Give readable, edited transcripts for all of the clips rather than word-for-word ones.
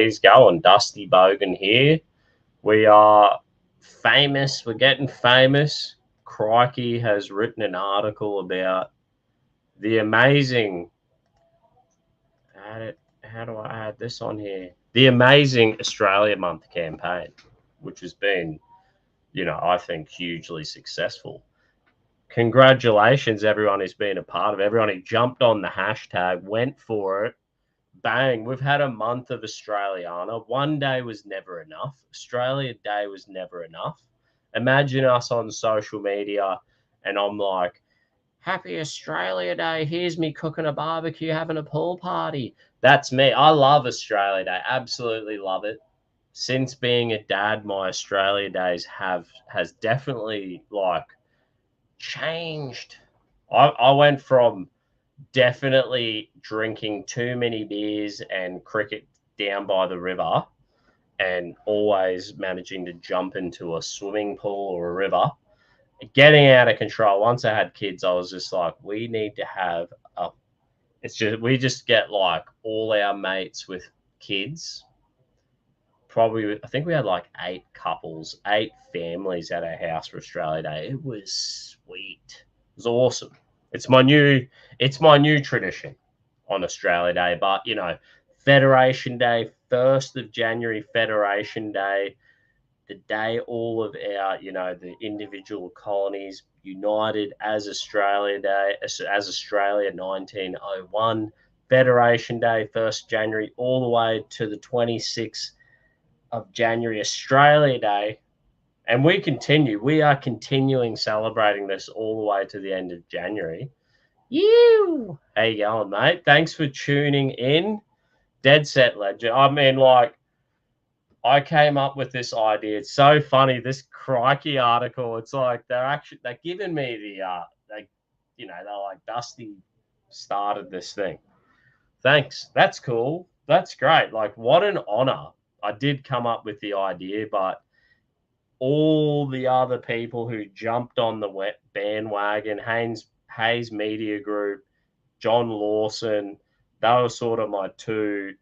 please go on. Dusty Bogan here. We are famous. We're getting famous. Crikey has written an article about the amazing. How do I add this on here? The amazing Australia Month campaign, which has been, I think hugely successful. Congratulations, everyone who's been a part of it. Everyone who jumped on the hashtag, went for it. Bang, we've had a month of Australiana. One day was never enough. Australia Day was never enough. Imagine us on social media and I'm like, Happy Australia Day. Here's me cooking a barbecue, having a pool party. That's me. I love Australia Day. Absolutely love it. Since being a dad, my Australia Days has definitely changed. I went from definitely drinking too many beers and cricket down by the river and always managing to jump into a swimming pool or a river, getting out of control. Once I had kids, I was just like, we need to have we just get like all our mates with kids. Probably, I think we had like 8 couples, 8 families at our house for Australia Day. It was sweet. It was awesome. It's my new tradition on Australia Day. But Federation Day, 1st of January, Federation Day, the day all of our, the individual colonies united as Australia Day, as Australia 1901, Federation Day, 1st January, all the way to the 26th of January, Australia Day. And we are continuing celebrating this all the way to the end of January. You, how you going, mate? Thanks for tuning in. Dead Set Legend. I mean, I came up with this idea. It's so funny. This Crikey article. It's like they're giving me they're like, Dusty started this thing. Thanks. That's cool. That's great. Like, what an honor. I did come up with the idea, but all the other people who jumped on the bandwagon, Hayes Media Group, John Lawson, they were sort of my two,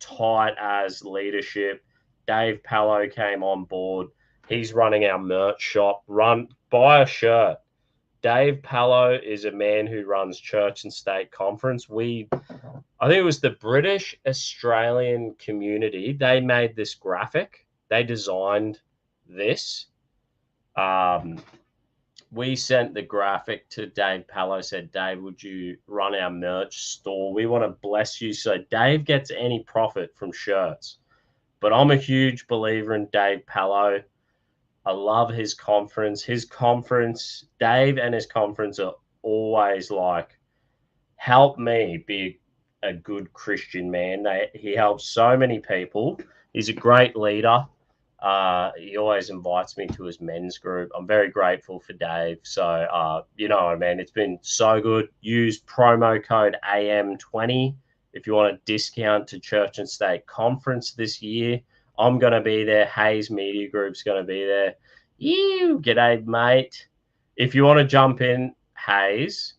tight as leadership. Dave Pallo came on board. He's running our merch shop. Buy a shirt. Dave Pallo is a man who runs Church and State Conference. I think it was the British Australian community. They made this graphic. They designed this. We sent the graphic to Dave Pallo, said, Dave, would you run our merch store? We want to bless you. So Dave gets any profit from shirts. But I'm a huge believer in Dave Pallo. I love his conference. Dave and his conference are always like, help me be a good Christian man. He helps so many people. He's a great leader. He always invites me to his men's group. I'm very grateful for Dave. So, you know what I mean? It's been so good. Use promo code AM20 if you want a discount to Church and State Conference this year. I'm going to be there. Hayes Media Group's going to be there. G'day, mate. If you want to jump in, Hayes,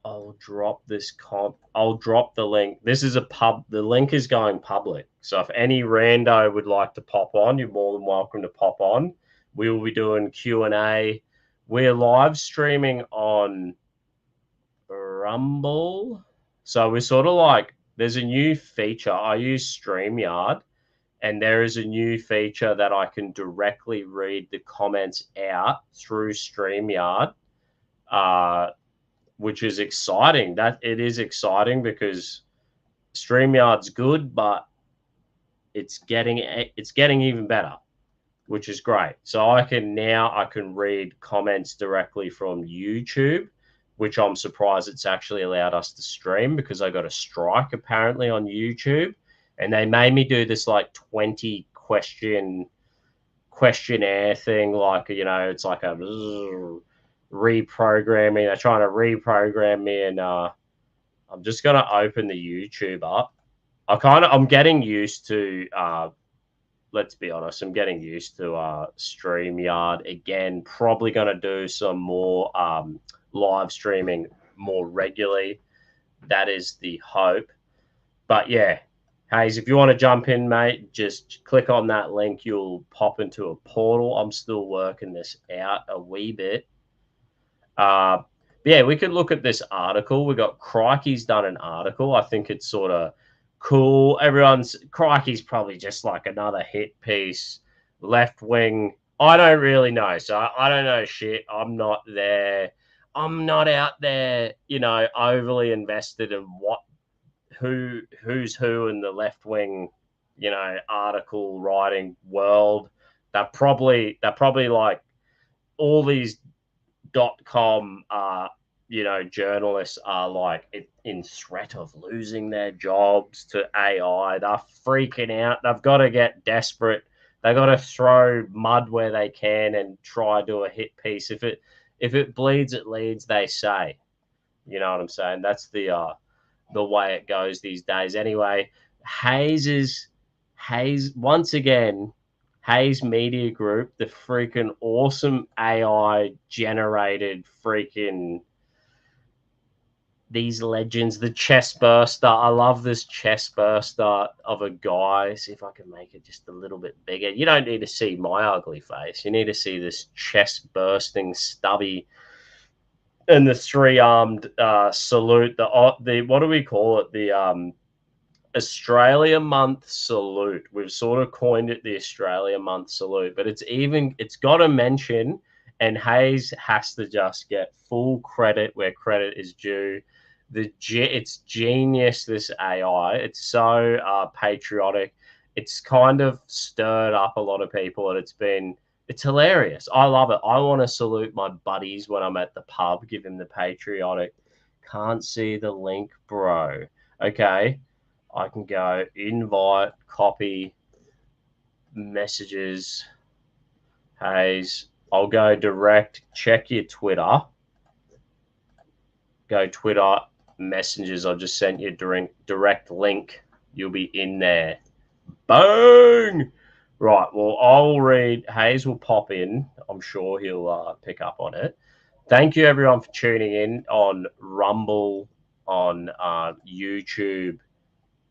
I'll drop the link. This is the link is going public. So if any rando would like to pop on, you're more than welcome to pop on. We will be doing Q&A. We're live streaming on Rumble. So we're sort of like, there's a new feature. I use StreamYard, and there is a new feature that I can directly read the comments out through StreamYard, which is exciting. It is exciting because StreamYard's good, but it's getting even better, which is great. So I can read comments directly from YouTube, which I'm surprised it's actually allowed us to stream, because I got a strike apparently on YouTube, and they made me do this like 20 questionnaire thing, like, it's like a reprogramming. They're trying to reprogram me, and I'm just gonna open the YouTube up. I'm getting used to let's be honest, I'm getting used to StreamYard again. Probably gonna do some more live streaming more regularly. That is the hope. But yeah, Hayes, if you want to jump in, mate, just click on that link. You'll pop into a portal. I'm still working this out a wee bit. Yeah, we could look at this article. We got Crikey's done an article. I think it's sort of cool. Crikey's probably just like another hit piece, left wing. I don't really know. So I don't know shit. I'm not there. I'm not out there, overly invested in who's who in the left wing, article writing world. They're probably like all these .com journalists are like in threat of losing their jobs to AI. They're freaking out. They've got to get desperate. They've got to throw mud where they can and try to do a hit piece. If it bleeds, it leads, they say. You know what I'm saying? That's the way it goes these days. Anyway, Hayes once again. Hayes Media Group, the freaking awesome AI generated freaking these legends, the chest burster. I love this chest burster of a guy. See if I can make it just a little bit bigger. You don't need to see my ugly face. You need to see this chest bursting stubby and the three-armed salute. The what do we call it? The Australia Month salute. We've sort of coined it the Australia Month salute, but it's got a mention, and Hayes has to just get full credit where credit is due. It's genius, this AI. It's so patriotic. It's kind of stirred up a lot of people, and it's hilarious. I love it. I want to salute my buddies when I'm at the pub, give them the patriotic. Can't see the link, bro. Okay. I can go invite, copy, messages. Hayes, I'll go direct. Check your Twitter. Go Twitter messages. I just sent you direct link. You'll be in there. Boom! Right. Well, I'll read. Hayes will pop in. I'm sure he'll pick up on it. Thank you, everyone, for tuning in on Rumble, on YouTube,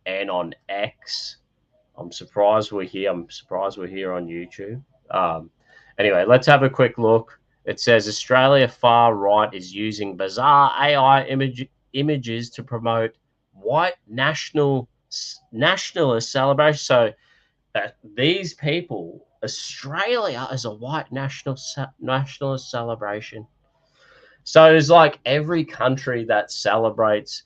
and on X. I'm surprised we're here. I'm surprised we're here on YouTube. Anyway, let's have a quick look. It says Australia far right is using bizarre AI images to promote white nationalist celebration. So these people, Australia is a white nationalist celebration. So there's like every country that celebrates,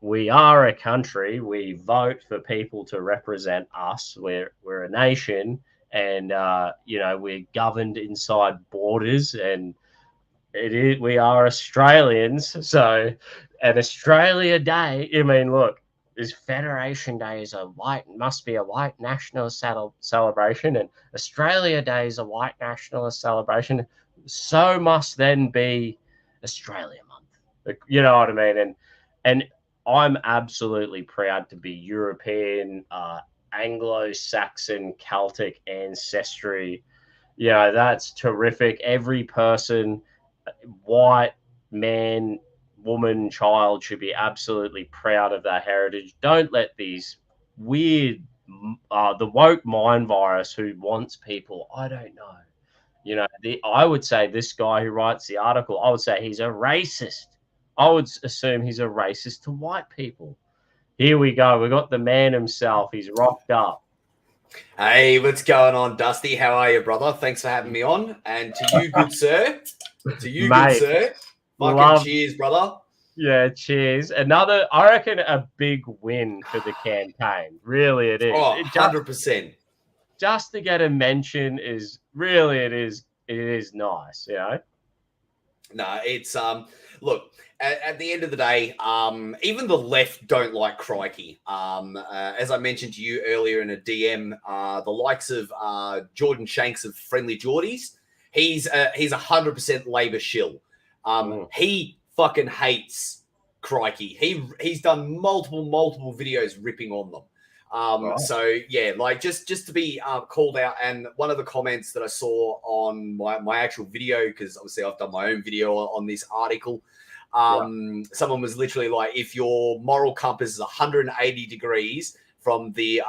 we are a country. We vote for people to represent us. We're a nation, and we're governed inside borders, and we are Australians. So an Australia Day. I mean, look, this Federation Day must be a white nationalist celebration, and Australia Day is a white nationalist celebration. So must then be Australia Month. You know what I mean? And I'm absolutely proud to be European, Anglo-Saxon, Celtic ancestry. That's terrific. Every person, white, man, woman, child, should be absolutely proud of their heritage. Don't let these weird, the woke mind virus who wants people, I don't know. I would say this guy who writes the article, I would say he's a racist. I would assume he's a racist to white people. Here we go. We got the man himself. He's rocked up. Hey, what's going on, Dusty? How are you, brother? Thanks for having me on. And to you, good sir. Mate, good sir. Fucking cheers, brother. Yeah, cheers. I reckon a big win for the campaign. Really, it is. Oh, 100%. Just to get a mention is really, it is nice, No, it's look, at the end of the day, even the left don't like Crikey. As I mentioned to you earlier in a DM, the likes of Jordan Shanks of Friendly Geordies, he's 100% Labor shill. He fucking hates Crikey. He's done multiple videos ripping on them. Right. So yeah, like just to be called out. And one of the comments that I saw on my actual video, because obviously I've done my own video on this article, someone was literally like, if your moral compass is 180 degrees, from the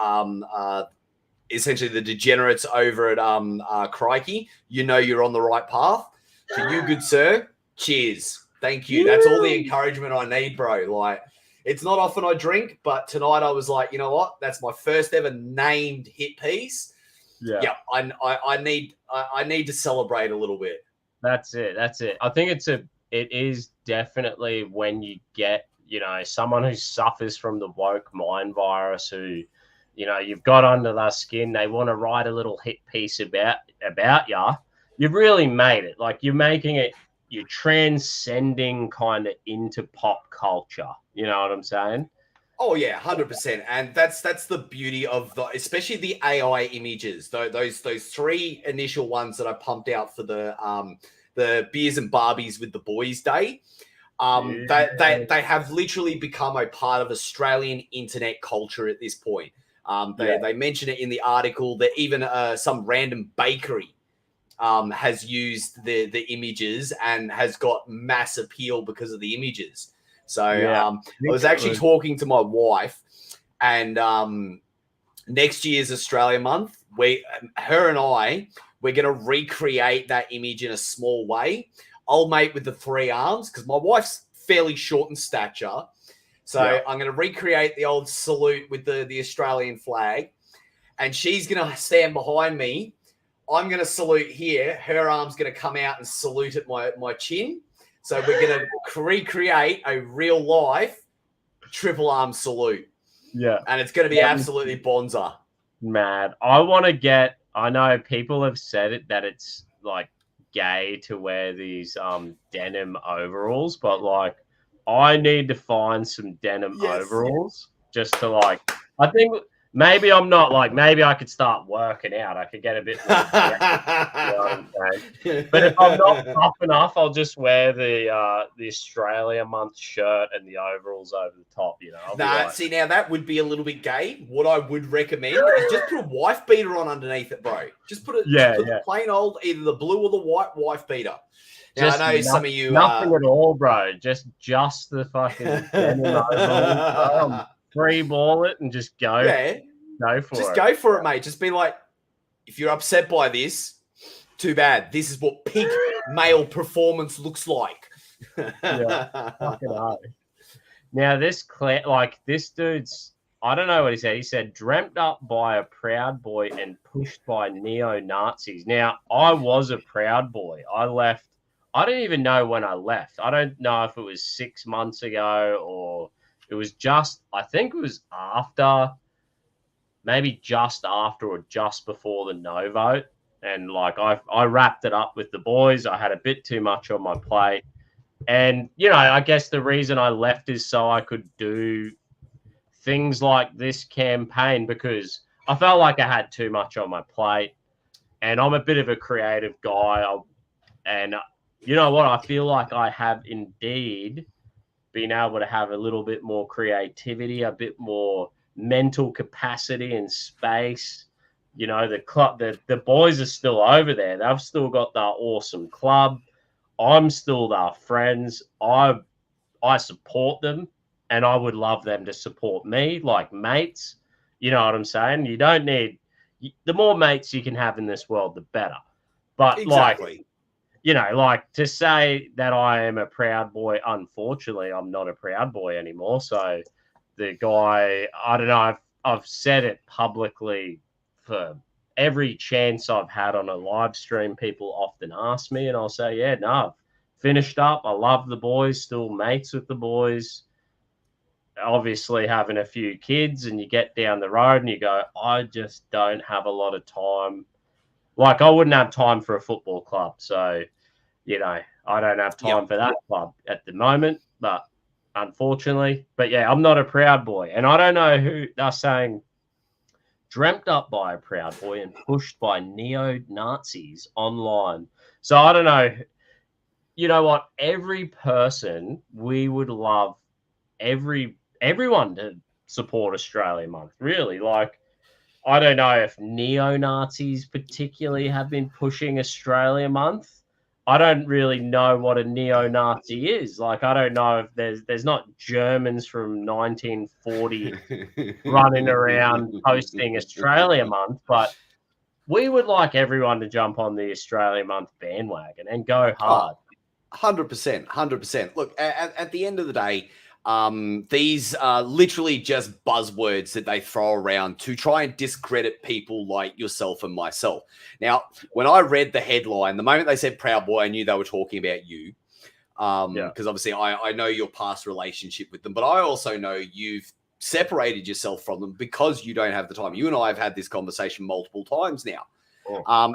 essentially the degenerates over at Crikey, you know you're on the right path. To you, good sir, cheers. Thank you. That's all the encouragement I need, bro. Like, it's not often I drink, but tonight I was like, you know what? That's my first ever named hit piece. Yeah, I need to celebrate a little bit. That's it. I think it is definitely when you get, someone who suffers from the woke mind virus, who, you've got under their skin, they want to write a little hit piece about you. You've really made it. Like, you're making it, you're transcending kind of into pop culture. You know what I'm saying? Oh yeah, 100%, and that's the beauty of especially the AI images. Those three initial ones that I pumped out for the beers and Barbies with the boys day. They have literally become a part of Australian internet culture at this point. They mention it in the article that even some random bakery has used the images and has got mass appeal because of the images. So I was actually talking to my wife, and next year's Australia Month, her and I, we're going to recreate that image in a small way. I'll mate with the three arms because my wife's fairly short in stature. So I'm going to recreate the old salute with the Australian flag, and she's going to stand behind me. I'm going to salute here. Her arm's going to come out and salute at my chin. So we're going to recreate a real life triple arm salute. Yeah. And it's going to be absolutely bonza. Mad. I know people have said it that it's like gay to wear these denim overalls, but like I need to find some denim overalls just to I think maybe I'm not maybe I could start working out. I could get a bit more but if I'm not tough enough, I'll just wear the Australia Month shirt and the overalls over the top, See, now that would be a little bit gay. What I would recommend is just put a wife beater on underneath it, bro. Just put the plain old, either the blue or the white wife beater. Now, I know some of you nothing at all, bro. Just the fucking denim overalls. Free ball it and just go. Yeah. Go for it. Just go for it, mate. Just be like, if you're upset by this, too bad. This is what peak male performance looks like. Fucking hell. Now, this dude's, I don't know what he said. He said, dreamt up by a Proud Boy and pushed by neo-Nazis. Now, I was a Proud Boy. I left. I don't even know when I left. I don't know if it was 6 months ago or it was I think it was maybe just after or just before the no vote. And I wrapped it up with the boys. I had a bit too much on my plate. And, I guess the reason I left is so I could do things like this campaign, because I felt like I had too much on my plate. And I'm a bit of a creative guy. And you know what? I feel like I have indeed been able to have a little bit more creativity, a bit more mental capacity and space. The club, the boys are still over there. They've still got their awesome club. I'm still their friends. I support them, and I would love them to support me like mates. You know what I'm saying? You don't need the more mates you can have in this world, the better. But exactly. To say that I am a Proud Boy, unfortunately, I'm not a Proud Boy anymore. So the guy, I don't know, I've said it publicly for every chance I've had on a live stream. People often ask me, and I'll say, yeah, no, I've finished up. I love the boys, still mates with the boys. Obviously having a few kids, and you get down the road and you go, I just don't have a lot of time. I wouldn't have time for a football club. So, I don't have time for that club at the moment, but unfortunately. But yeah, I'm not a Proud Boy. And I don't know who they're saying dreamt up by a Proud Boy and pushed by neo-Nazis online. So I don't know. You know what? Every person, we would love everyone to support Australia Month, really. I don't know if neo-Nazis particularly have been pushing Australia Month. I don't really know what a neo-Nazi is. Like, I don't know if there's not Germans from 1940 running around posting Australia Month, but we would like everyone to jump on the Australia Month bandwagon and go hard. 100%, 100%. Look, at the end of the day, these are literally just buzzwords that they throw around to try and discredit people like yourself and myself. Now, when I read the headline, the moment they said Proud Boy, I knew they were talking about you. Because obviously I know your past relationship with them, but I also know you've separated yourself from them because you don't have the time. You and I have had this conversation multiple times now.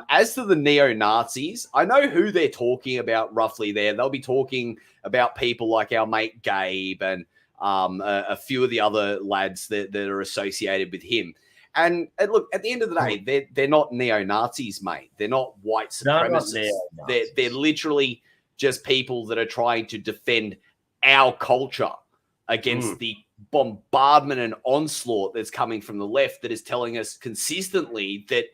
As to the neo-Nazis, I know who they're talking about roughly there. They'll be talking about people like our mate Gabe and a few of the other lads that are associated with him. And look, at the end of the day, they're not neo-Nazis, mate. They're not white supremacists. They're literally just people that are trying to defend our culture against the bombardment and onslaught that's coming from the left that is telling us consistently that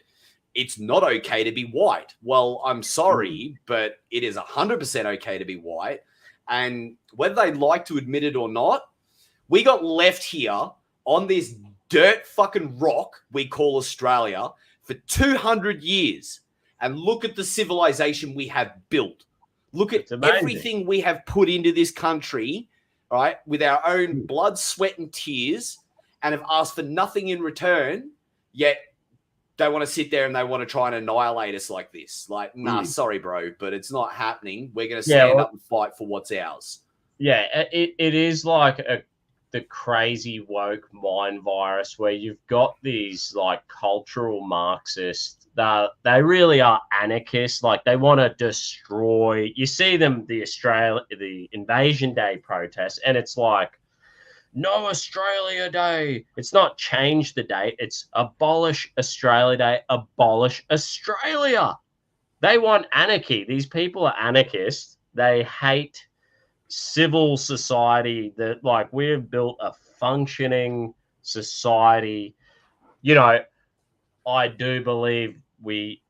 it's not okay to be white. Well, I'm sorry, but it is 100% okay to be white. And whether they like to admit it or not, we got left here on this dirt fucking rock we call Australia for 200 years. And look at the civilization we have built. Look at everything we have put into this country, right, with our own blood, sweat, and tears, and have asked for nothing in return, yet they want to sit there and they want to try and annihilate us like this. Like, nah, sorry, bro, but it's not happening. We're going to stand up and fight for what's ours. Yeah, it is like the crazy woke mind virus where you've got these like cultural Marxists that they really are anarchists. Like they want to destroy. You see them the Invasion Day protests, and it's like no Australia Day. It's not change the date. It's abolish Australia Day. Abolish Australia. They want anarchy. These people are anarchists. They hate civil society. That like we've built a functioning society. You know, I do believe we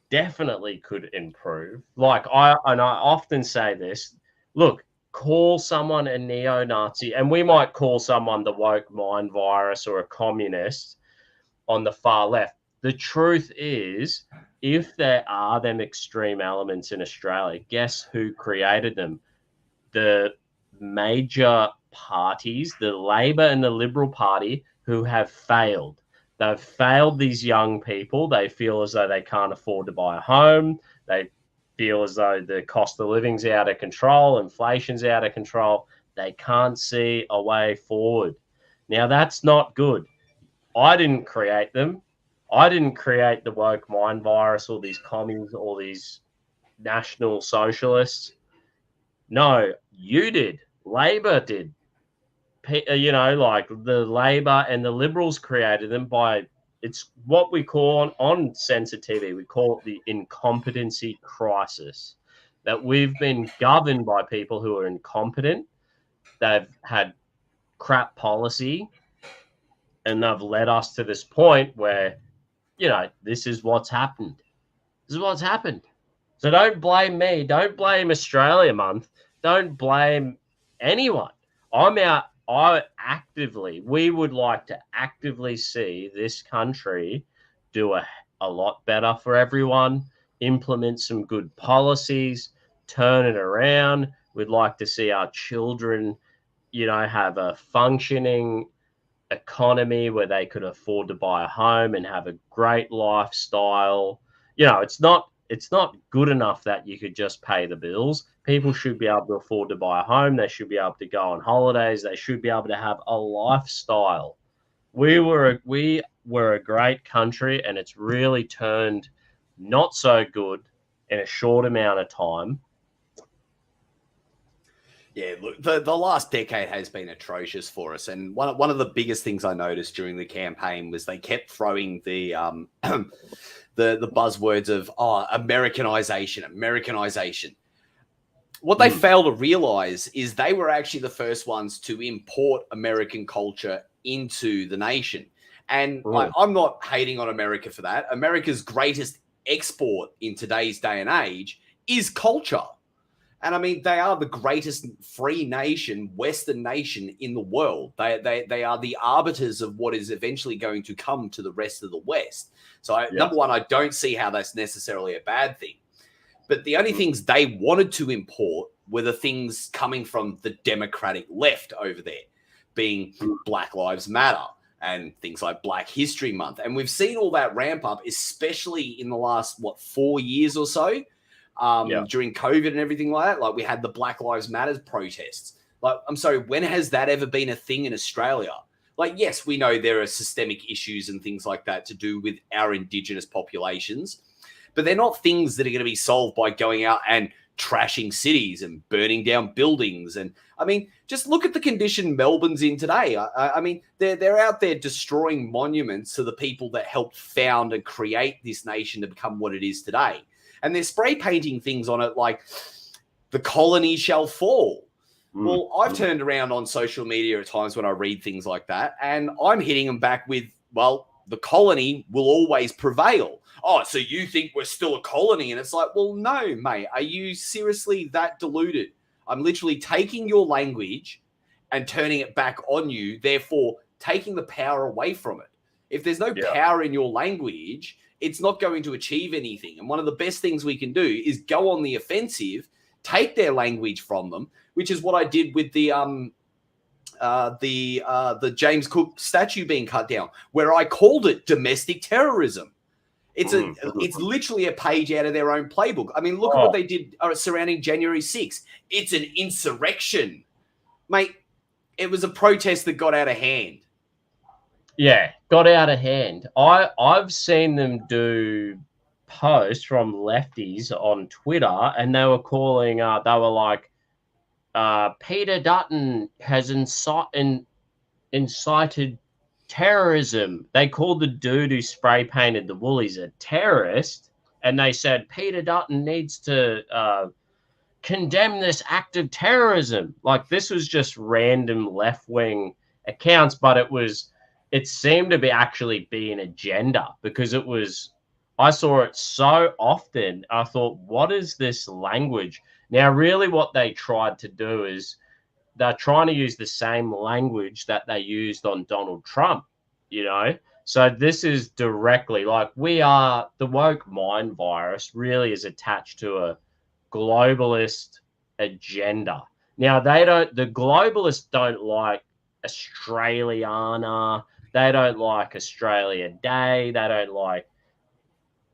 definitely could improve. Like I often say this. Look, call someone a neo-Nazi, and we might call someone the woke mind virus or a communist on the far left. The truth is, if there are them extreme elements in Australia, guess who created them? The major parties, the Labor and the Liberal Party, who have failed. They've failed these young people. They feel as though they can't afford to buy a home. They feel as though the cost of living's out of control, inflation's out of control. They can't see a way forward. Now, that's not good. I didn't create them. I didn't create the woke mind virus or these commies or these national socialists. No, you did. Labor did. You know, like the Labor and the Liberals created them by, it's what we call on sensitivity, we call it the incompetency crisis. That we've been governed by people who are incompetent. They've had crap policy, and they've led us to this point where, you know, this is what's happened. This is what's happened. So don't blame me. Don't blame Australia Month. Don't blame anyone. We would like to actively see this country do a lot better for everyone, implement some good policies, turn it around. We'd like to see our children, you know, have a functioning economy where they could afford to buy a home and have a great lifestyle. You know, it's not good enough that you could just pay the bills. People should be able to afford to buy a home. They should be able to go on holidays. They should be able to have a lifestyle. We were a great country, and it's really turned not so good in a short amount of time. Yeah, look, the last decade has been atrocious for us, and one of the biggest things I noticed during the campaign was they kept throwing the the buzzwords of Americanization. What they fail to realize is they were actually the first ones to import American culture into the nation. And I'm not hating on America for that. America's greatest export in today's day and age is culture. And I mean, they are the greatest free nation, Western nation in the world. They are the arbiters of what is eventually going to come to the rest of the West. So, number one, I don't see how that's necessarily a bad thing. But the only things they wanted to import were the things coming from the Democratic left over there, being Black Lives Matter and things like Black History Month. And we've seen all that ramp up, especially in the last, 4 years or so. During COVID and everything like that. Like we had the Black Lives Matter protests. Like, I'm sorry, when has that ever been a thing in Australia? Like, yes, we know there are systemic issues and things like that to do with our Indigenous populations, but they're not things that are going to be solved by going out and trashing cities and burning down buildings. And I mean, just look at the condition Melbourne's in today. I mean, they're out there destroying monuments to the people that helped found and create this nation to become what it is today. And they're spray painting things on it like the colony shall fall. Well, I've turned around on social media at times when I read things like that, and I'm hitting them back with, well, the colony will always prevail. Oh, so you think we're still a colony? And it's like, well, no, mate. Are you seriously that deluded? I'm literally taking your language and turning it back on you, therefore taking the power away from it. If there's no power in your language, it's not going to achieve anything. And one of the best things we can do is go on the offensive, take their language from them, which is what I did with the James Cook statue being cut down, where I called it domestic terrorism. It's literally a page out of their own playbook. I mean, look at what they did surrounding January 6th. It's an insurrection. Mate, it was a protest that got out of hand. Yeah, got out of hand. I've seen them do posts from lefties on Twitter, and they were calling. They were like, Peter Dutton has incited terrorism. They called the dude who spray painted the Woolies a terrorist, and they said Peter Dutton needs to condemn this act of terrorism. Like, this was just random left wing accounts, but it seemed to actually be an agenda, because I saw it so often. I thought, what is this language? Now, really what they tried to do is they're trying to use the same language that they used on Donald Trump, So this is directly like the woke mind virus really is attached to a globalist agenda. Now, the globalists don't like Australiana. They don't like Australia Day. They don't like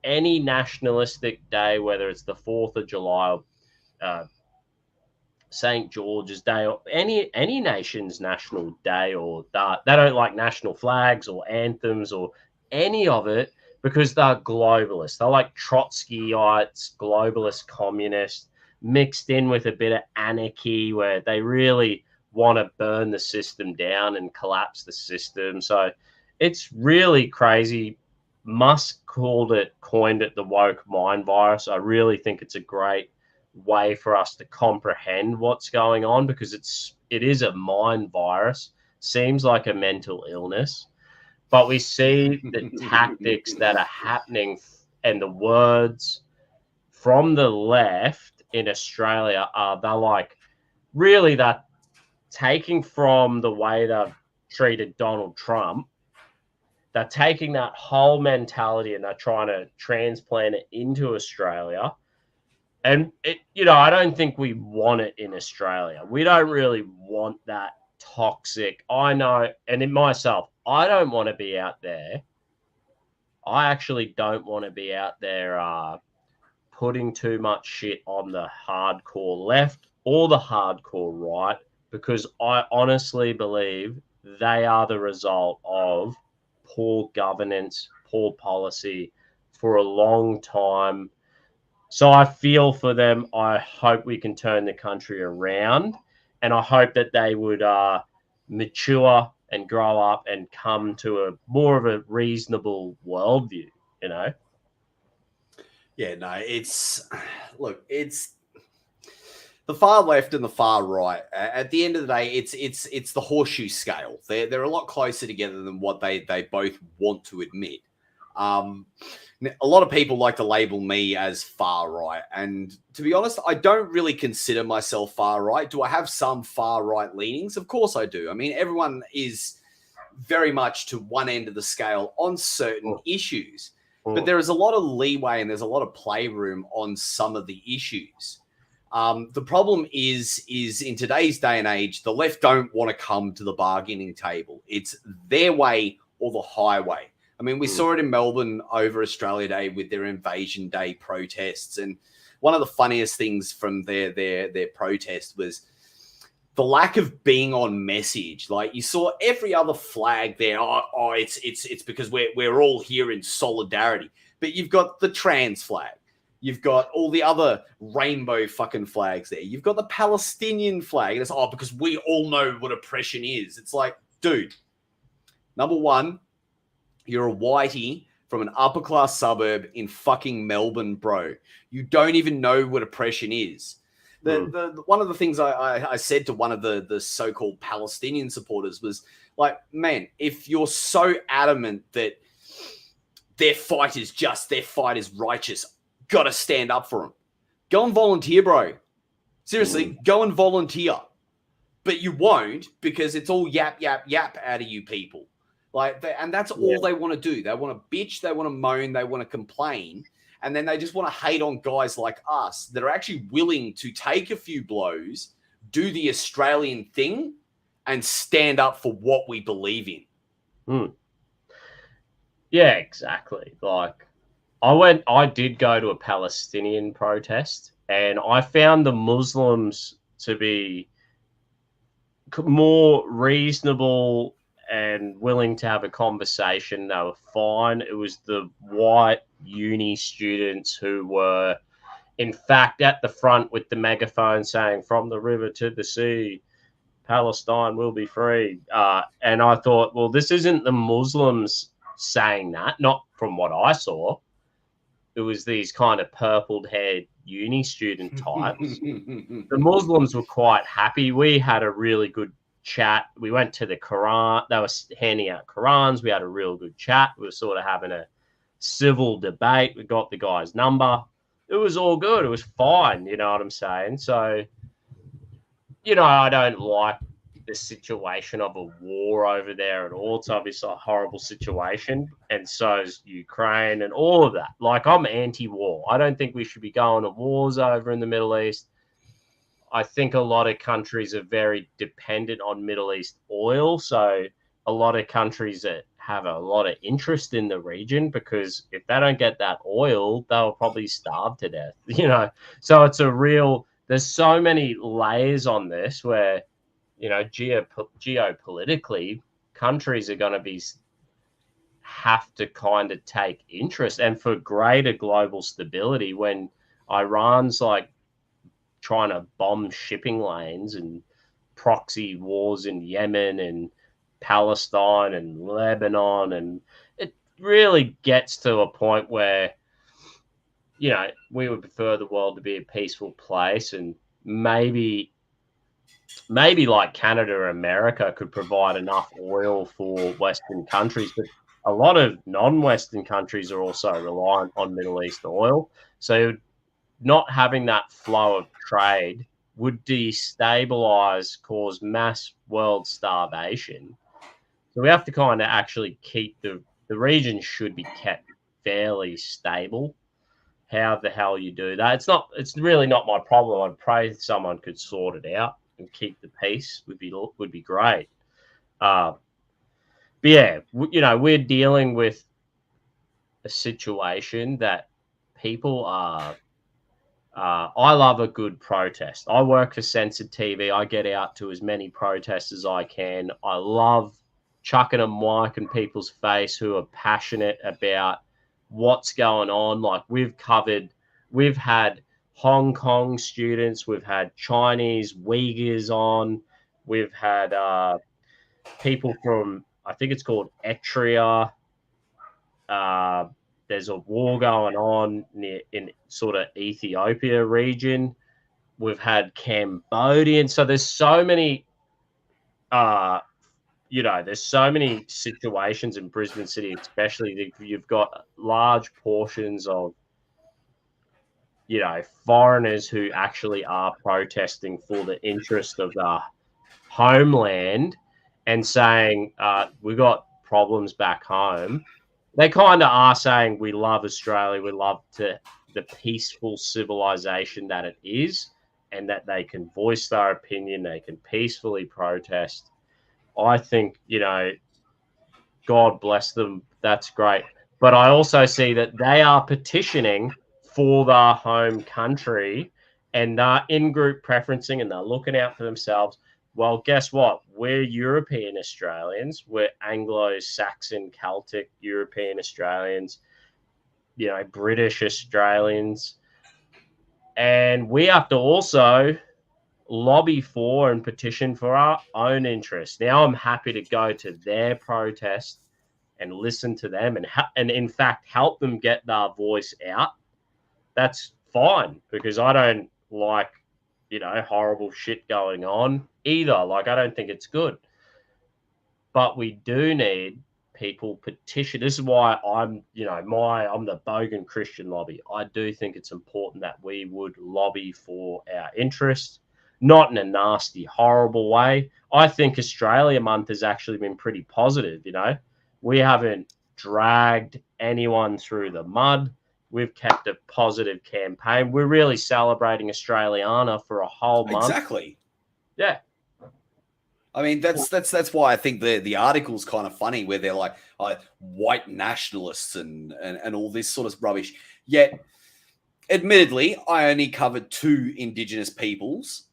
any nationalistic day, whether it's the 4th of July or St. George's Day or any nation's national day, or that. They don't like national flags or anthems or any of it, because they're globalists. They're like Trotskyites, globalist communists, mixed in with a bit of anarchy, where they really want to burn the system down and collapse the system. So it's really crazy. Musk coined it the woke mind virus. I really think it's a great way for us to comprehend what's going on, because it is a mind virus. Seems like a mental illness, but we see the tactics that are happening and the words from the left in Australia they're taking from the way they've treated Donald Trump. They're taking that whole mentality and they're trying to transplant it into Australia. And I don't think we want it in Australia. We don't really want that toxic. I know, and in myself, I don't want to be out there. I actually don't want to be out there putting too much shit on the hardcore left or the hardcore right, because I honestly believe they are the result of poor governance, poor policy for a long time. So I feel for them. I hope we can turn the country around, and I hope that they would mature and grow up and come to a more of a reasonable worldview, Yeah, no, it's the far left and the far right. At the end of the day, it's the horseshoe scale. They're a lot closer together than what they both want to admit. A lot of people like to label me as far right. And to be honest, I don't really consider myself far right. Do I have some far right leanings? Of course I do. I mean, everyone is very much to one end of the scale on certain issues. But there is a lot of leeway and there's a lot of playroom on some of the issues. The problem is in today's day and age, the left don't want to come to the bargaining table. It's their way or the highway. I mean, we saw it in Melbourne over Australia Day with their Invasion Day protests. And one of the funniest things from their protest was the lack of being on message. Like, you saw every other flag there. It's because we're all here in solidarity. But you've got the trans flag. You've got all the other rainbow fucking flags there. You've got the Palestinian flag. And it's, because we all know what oppression is. It's like, dude, number one, you're a whitey from an upper-class suburb in fucking Melbourne, bro. You don't even know what oppression is. The one of the things I said to one of the so-called Palestinian supporters was like, man, if you're so adamant that their fight is just, their fight is righteous, got to stand up for them. Go and volunteer, bro. Seriously, go and volunteer. But you won't, because it's all yap, yap, yap out of you people. And that's all they want to do. They want to bitch, they want to moan, they want to complain. And then they just want to hate on guys like us that are actually willing to take a few blows, do the Australian thing, and stand up for what we believe in. Yeah, exactly. Like, I did go to a Palestinian protest, and I found the Muslims to be more reasonable and willing to have a conversation. They were fine. It was the white uni students who were, in fact, at the front with the megaphone saying, "From the river to the sea, Palestine will be free." And I thought, well, this isn't the Muslims saying that, not from what I saw. It was these kind of purpled-haired uni student types. The Muslims were quite happy. We had a really good chat. We went to the Quran. They were handing out Qurans. We had a real good chat. We were sort of having a civil debate. We got the guy's number. It was all good. It was fine. You know what I'm saying? So, I don't like the situation of a war over there at all. It's obviously a horrible situation. And so is Ukraine and all of that. Like, I'm anti-war. I don't think we should be going to wars over in the Middle East. I think a lot of countries are very dependent on Middle East oil. So a lot of countries that have a lot of interest in the region, because if they don't get that oil, they'll probably starve to death, So it's there's so many layers on this where, geopolitically, countries are going to have to kind of take interest. And for greater global stability, when Iran's like trying to bomb shipping lanes and proxy wars in Yemen and Palestine and Lebanon, and it really gets to a point where, we would prefer the world to be a peaceful place, and maybe like Canada or America could provide enough oil for Western countries, but a lot of non-Western countries are also reliant on Middle East oil. So not having that flow of trade would destabilize, cause mass world starvation. So we have to kind of actually keep the region should be kept fairly stable. How the hell you do that? It's really not my problem. I'd pray someone could sort it out and keep the peace would be great. But yeah, we're dealing with a situation that people are. I love a good protest. I work for Censored TV. I get out to as many protests as I can. I love chucking a mic in people's face who are passionate about what's going on. Like, we've had Hong Kong students, we've had Chinese Uyghurs on, we've had people from, I think it's called Eritrea. There's a war going on in sort of Ethiopia region. We've had Cambodian. So there's so many there's so many situations in Brisbane City, especially that you've got large portions of, foreigners who actually are protesting for the interest of the homeland and saying, we've got problems back home. They kind of are saying, we love Australia, we love the peaceful civilization that it is, and that they can voice their opinion, they can peacefully protest. I think, God bless them. That's great. But I also see that they are petitioning for their home country and they're in group preferencing and they're looking out for themselves. Well, guess what? We're European Australians. We're Anglo-Saxon, Celtic, European Australians, British Australians. And we have to also lobby for and petition for our own interests. Now I'm happy to go to their protest and listen to them and in fact help them get their voice out. That's fine because I don't like, horrible shit going on either. Like, I don't think it's good. But we do need people petition. This is why I'm the Bogan Christian lobby. I do think it's important that we would lobby for our interests, not in a nasty, horrible way. I think Australia Month has actually been pretty positive, We haven't dragged anyone through the mud. We've kept a positive campaign. We're really celebrating Australiana for a whole month. Exactly. Yeah. I mean, that's why I think the article's kind of funny where they're like white nationalists and all this sort of rubbish. Yet, admittedly, I only covered 2 Indigenous peoples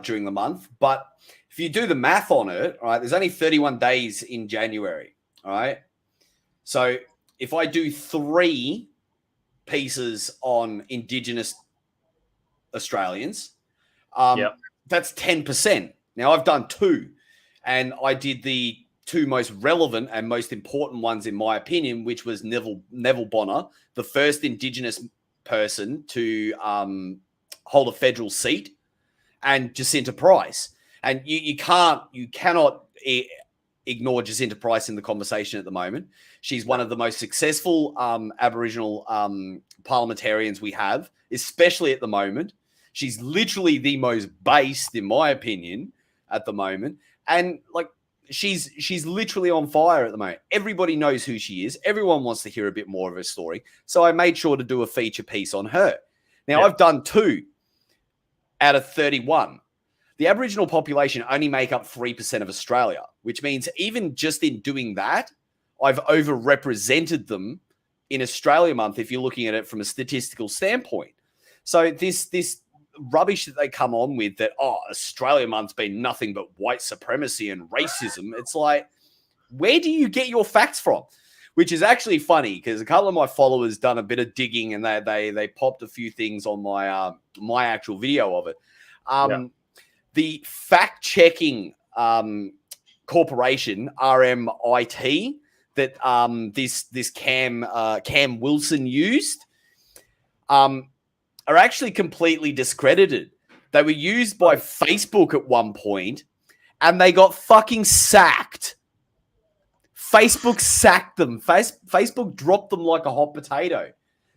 during the month. But if you do the math on it, all right, there's only 31 days in January, all right? So if I do 3 pieces on Indigenous Australians, that's 10%. Now, I've done 2, and I did the 2 most relevant and most important ones, in my opinion, which was Neville Bonner, the first Indigenous person to hold a federal seat, and Jacinta Price. And you cannot ignore Jacinta Price in the conversation at the moment. She's one of the most successful Aboriginal parliamentarians we have, especially at the moment. She's literally the most based, in my opinion, at the moment. And like she's literally on fire at the moment. Everybody knows who she is. Everyone wants to hear a bit more of her story. So I made sure to do a feature piece on her. Now, I've done 2 out of 31. The Aboriginal population only make up 3% of Australia, which means even just in doing that, I've overrepresented them in Australia Month if you're looking at it from a statistical standpoint. So this rubbish that they come on with that, Australia Month's been nothing but white supremacy and racism. It's like, where do you get your facts from? Which is actually funny because a couple of my followers done a bit of digging and they popped a few things on my actual video of it. The fact-checking corporation, RMIT, that this Cam Wilson used, are actually completely discredited. They were used by Facebook at one point, and they got fucking sacked. Facebook sacked them. Facebook dropped them like a hot potato.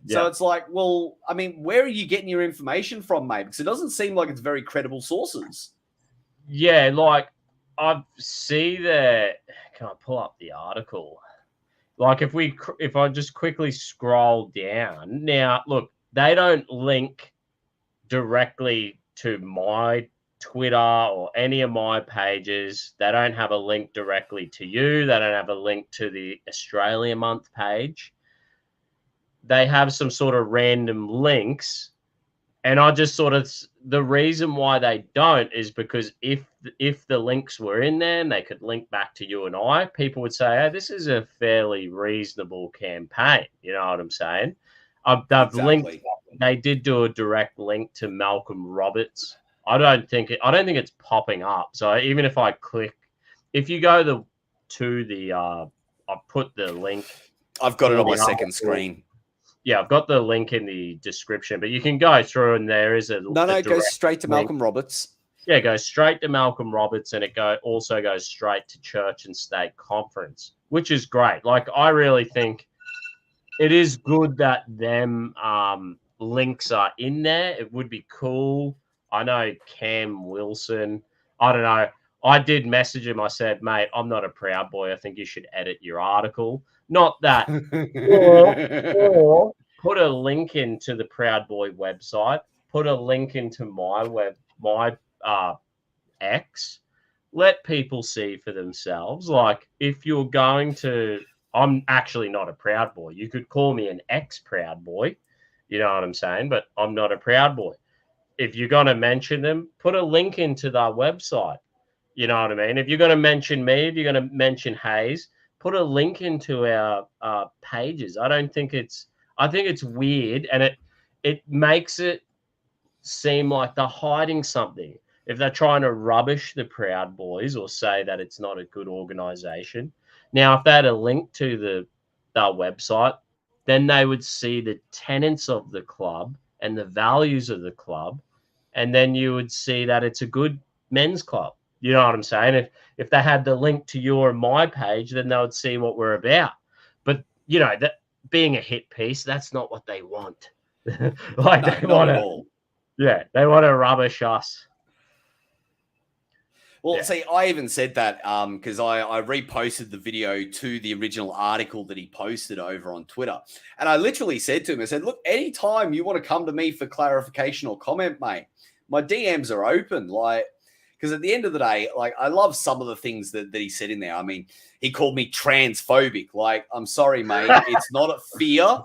So it's like, well, I mean, where are you getting your information from, mate? Because it doesn't seem like it's very credible sources. Yeah, like I see that. Can I pull up the article? Like if I just quickly scroll down. Now, look, they don't link directly to my Twitter or any of my pages. They don't have a link directly to you. They don't have a link to the Australia Month page. They have some sort of random links. And I just sort of, the reason why they don't is because if the links were in there and they could link back to you and I, people would say, hey, this is a fairly reasonable campaign. You know what I'm saying? They've linked. They did do a direct link to Malcolm Roberts. I don't think it's popping up. So even if I click, if you go to the, I've put the link. I've got it on my second screen. Yeah, I've got the link in the description, but you can go through and there is a no, go straight to Malcolm Roberts. Yeah, it goes straight to Malcolm Roberts, and it also goes straight to Church and State Conference, which is great. Like, I really think it is good that them links are in there. It would be cool. I know Cam Wilson. I don't know. I did message him. I said, mate, I'm not a Proud Boy. I think you should edit your article. Not that. or put a link into the Proud Boy website. Put a link into my X. Let people see for themselves. Like, if you're going to, I'm actually not a Proud Boy. You could call me an ex-Proud Boy. You know what I'm saying? But I'm not a Proud Boy. If you're going to mention them, put a link into their website. You know what I mean? If you're going to mention me, if you're going to mention Hayes, put a link into our pages. I think it's weird, and it makes it seem like they're hiding something. If they're trying to rubbish the Proud Boys or say that it's not a good organization. Now, if they had a link to their website, then they would see the tenets of the club and the values of the club, and then you would see that it's a good men's club. You know what I'm saying? If they had the link to your and my page, then they would see what we're about. But, you know, that being a hit piece, that's not what they want. Like, no, they not want at to, all. yeah, they want to rubbish us. Well, Yeah. see, I even said that because I reposted the video to the original article that he posted over on Twitter. And I literally said to him, I said, look, anytime you want to come to me for clarification or comment, mate, my DMs are open. Like, because at the end of the day, like, I love some of the things that he said in there. I mean, he called me transphobic. Like, I'm sorry, mate. It's not a fear.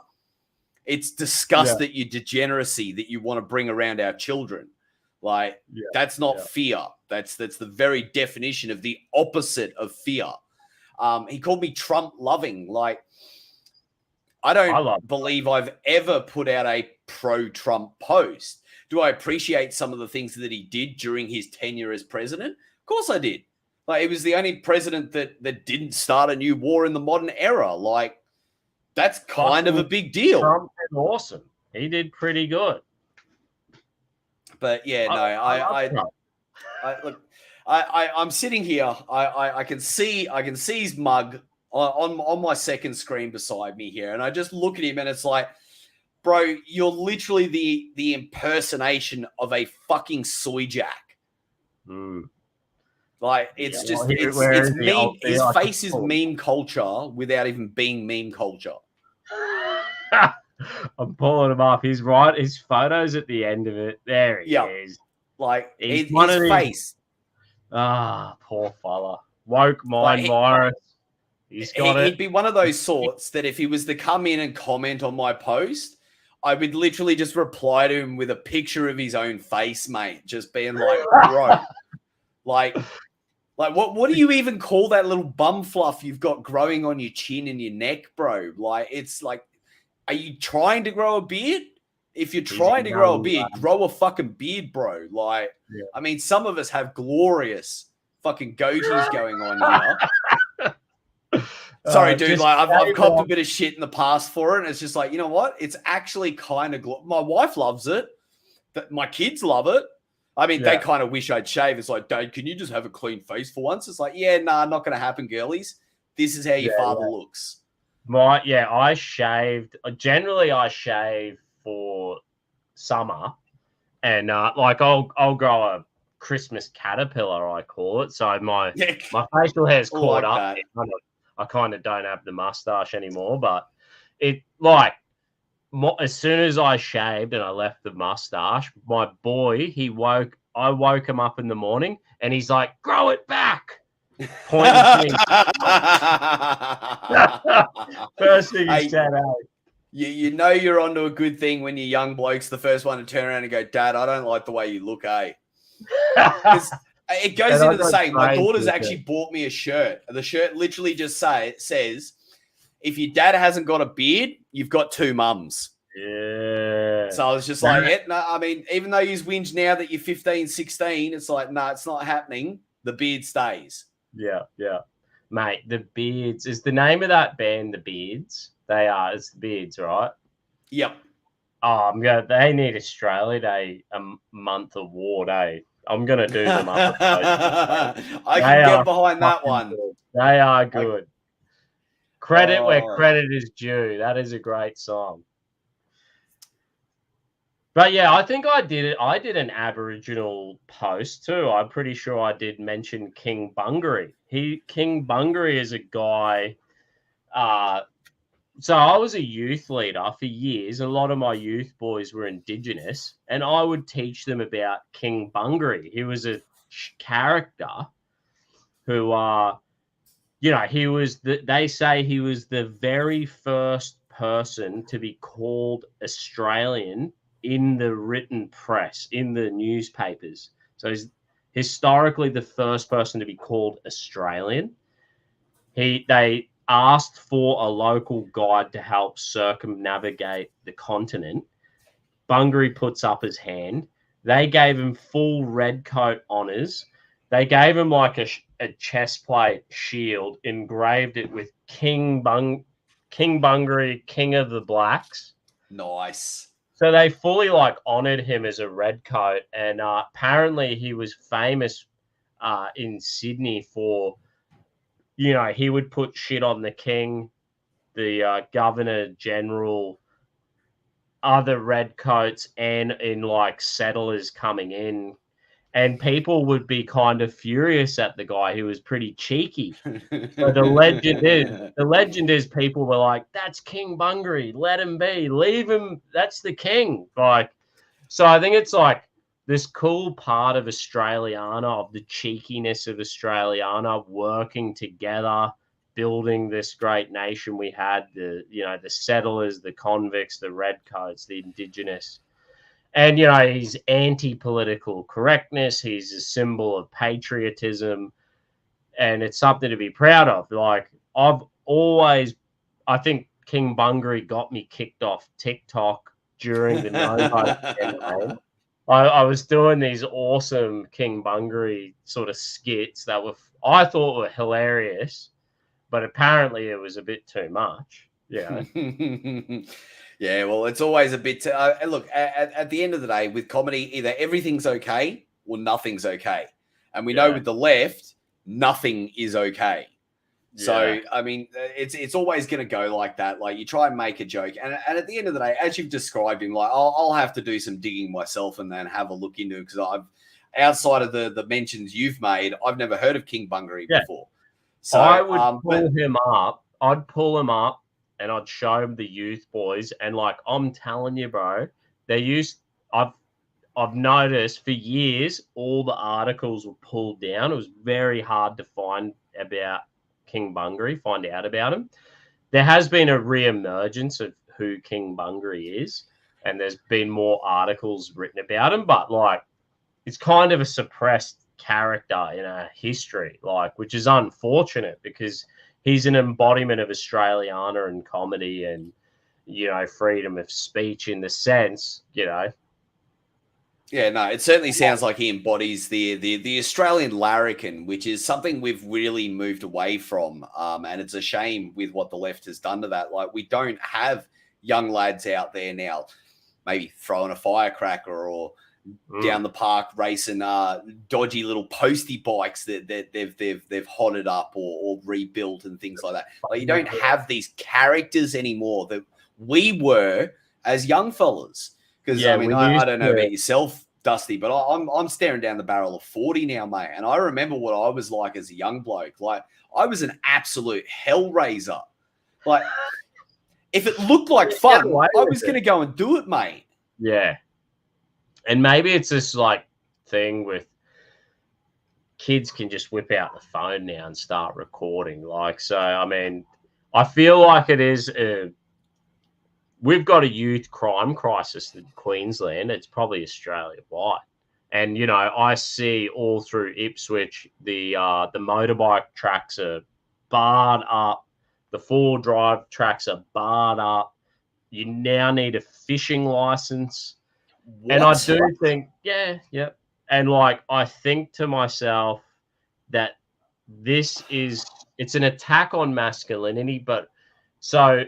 It's disgust at your degeneracy that you want to bring around our children. Like, that's not fear. That's the very definition of the opposite of fear. He called me Trump loving. Like, I don't believe I've ever put out a pro-Trump post. Do I appreciate some of the things that he did during his tenure as president? Of course I did. Like, he was the only president that didn't start a new war in the modern era. Like, that's kind of a big deal. Trump did awesome. He did pretty good. But yeah, no, I'm sitting here. I can see his mug on my second screen beside me here, and I just look at him, and it's like, bro, you're literally the impersonation of a fucking soy jack. Like, it's just it's meme. His face is meme culture without even being meme culture. I'm pulling him up. He's right. His photo's at the end of it. There he is. Like, his face. Poor fella. Woke mind virus. He'd be one of those sorts that if he was to come in and comment on my post, I would literally just reply to him with a picture of his own face, mate. Just being like, bro, like what do you even call that little bum fluff you've got growing on your chin and your neck, bro? Like, it's like, are you trying to grow a beard? If you're trying to grow a beard, grow a fucking beard, bro. Like, I mean, some of us have glorious fucking goatees going on here. Sorry, dude. Like, I've copped a bit of shit in the past for it, and it's just like, you know what? It's actually kind of my wife loves it, but my kids love it. I mean, they kind of wish I'd shave. It's like, Dad, can you just have a clean face for once? It's like, yeah, nah, not going to happen, girlies. This is how your father looks. I shaved. Generally, I shave for summer, and like I'll grow a Christmas caterpillar, I call it. So my facial hair's caught up. I kind of don't have the mustache anymore, but as soon as I shaved and I left the mustache, my boy, I woke him up in the morning and he's like, grow it back. Pointing to me. First thing he said, you know you're onto a good thing when your young bloke's the first one to turn around and go, Dad, I don't like the way you look, eh? It goes into the saying. My daughter's actually bought me a shirt. The shirt literally just says, if your dad hasn't got a beard, you've got two mums. Yeah. So I was just like, no, I mean, even though you whinge now that you're 15, 16, it's like, no, it's not happening. The beard stays. Yeah. Mate, the Beards is the name of that band, the Beards. It's the Beards, right? Yep. Oh, they need Australia Day a month award, eh? I'm gonna do them up. I They can get are behind that fucking one. good. They are good. Credit where Oh. credit is due. That is a great song. But yeah, I think I did it. I did an Aboriginal post too. I'm pretty sure I did mention King Bungaree. King Bungaree is a guy. So I was a youth leader for years. A lot of my youth boys were Indigenous, and I would teach them about King Bungaree. He was a character who, he was. They say he was the very first person to be called Australian in the written press, in the newspapers. So he's historically the first person to be called Australian. They asked for a local guide to help circumnavigate the continent. Bungaree puts up his hand. They gave him full red coat honors. They gave him like a chest plate shield, engraved it with King Bungaree, King of the Blacks. Nice. So they fully like honored him as a red coat, and apparently he was famous in Sydney for, he would put shit on the king, the governor general, other redcoats, and in like settlers coming in. And people would be kind of furious at the guy who was pretty cheeky. So the legend is people were like, that's King Bungaree, let him be, leave him, that's the king. Like, so I think it's like this cool part of Australiana, of the cheekiness of Australiana, working together, building this great nation we had, the settlers, the convicts, the redcoats, the Indigenous. And, he's anti-political correctness. He's a symbol of patriotism. And it's something to be proud of. Like, I think King Bungaree got me kicked off TikTok during the no vote campaign. I was doing these awesome King Bungaree sort of skits that I thought were hilarious, but apparently it was a bit too much. Yeah. Yeah, well, it's always a bit. Look, at the end of the day, with comedy, either everything's okay or nothing's okay. And we know with the left, nothing is okay. So, I mean, it's always going to go like that. Like, you try and make a joke. And at the end of the day, as you've described him, like, I'll have to do some digging myself and then have a look into it, because outside of the mentions you've made, I've never heard of King Bungaree before. So I would pull him up. I'd pull him up and I'd show him the youth boys. And like, I'm telling you, bro, I've noticed for years, all the articles were pulled down. It was very hard to find about King Bungaree, find out about him. There has been a re-emergence of who King Bungaree is, and there's been more articles written about him, but like, it's kind of a suppressed character in our history, like, which is unfortunate, because he's an embodiment of Australiana and comedy and, freedom of speech in the sense, Yeah, no, it certainly sounds like he embodies the Australian larrikin, which is something we've really moved away from. And it's a shame with what the left has done to that. Like, we don't have young lads out there now, maybe throwing a firecracker or down the park racing dodgy little postie bikes that they've hotted up or rebuilt and things like that. Like, you don't have these characters anymore that we were as young fellas. Because I don't know about yourself, Dusty, but I'm staring down the barrel of 40 now, mate. And I remember what I was like as a young bloke. Like, I was an absolute hellraiser. Like, if it looked like fun, I was going to go and do it, mate. Yeah. And maybe it's this like thing with kids can just whip out the phone now and start recording. Like, so, I mean, I feel like it is we've got a youth crime crisis in Queensland. It's probably Australia-wide. And, I see all through Ipswich, the motorbike tracks are barred up. The four-wheel drive tracks are barred up. You now need a fishing license. What? And I do think, yeah. And like, I think to myself that it's an attack on masculinity. But so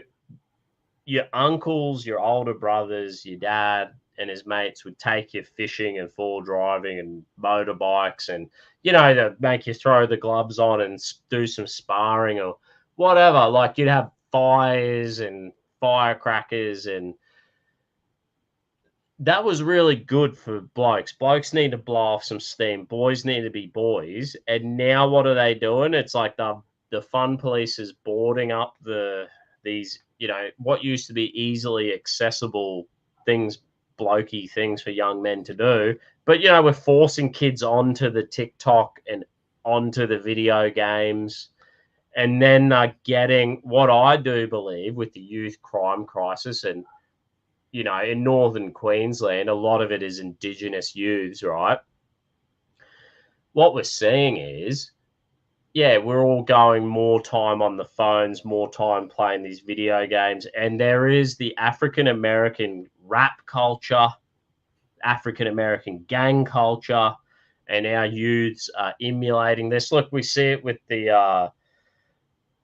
your uncles, your older brothers, your dad, and his mates would take you fishing and fall driving and motorbikes, and they make you throw the gloves on and do some sparring or whatever. Like, you'd have fires and firecrackers, and that was really good for blokes. Blokes need to blow off some steam. Boys need to be boys. And now what are they doing? It's like the fun police is boarding up these, what used to be easily accessible things, blokey things for young men to do. But, we're forcing kids onto the TikTok and onto the video games. And then getting what I do believe with the youth crime crisis, and in northern Queensland, a lot of it is Indigenous youths, right? What we're seeing is, we're all going more time on the phones, more time playing these video games. And there is the African-American rap culture, African-American gang culture, and our youths are emulating this. Look, we see it with the,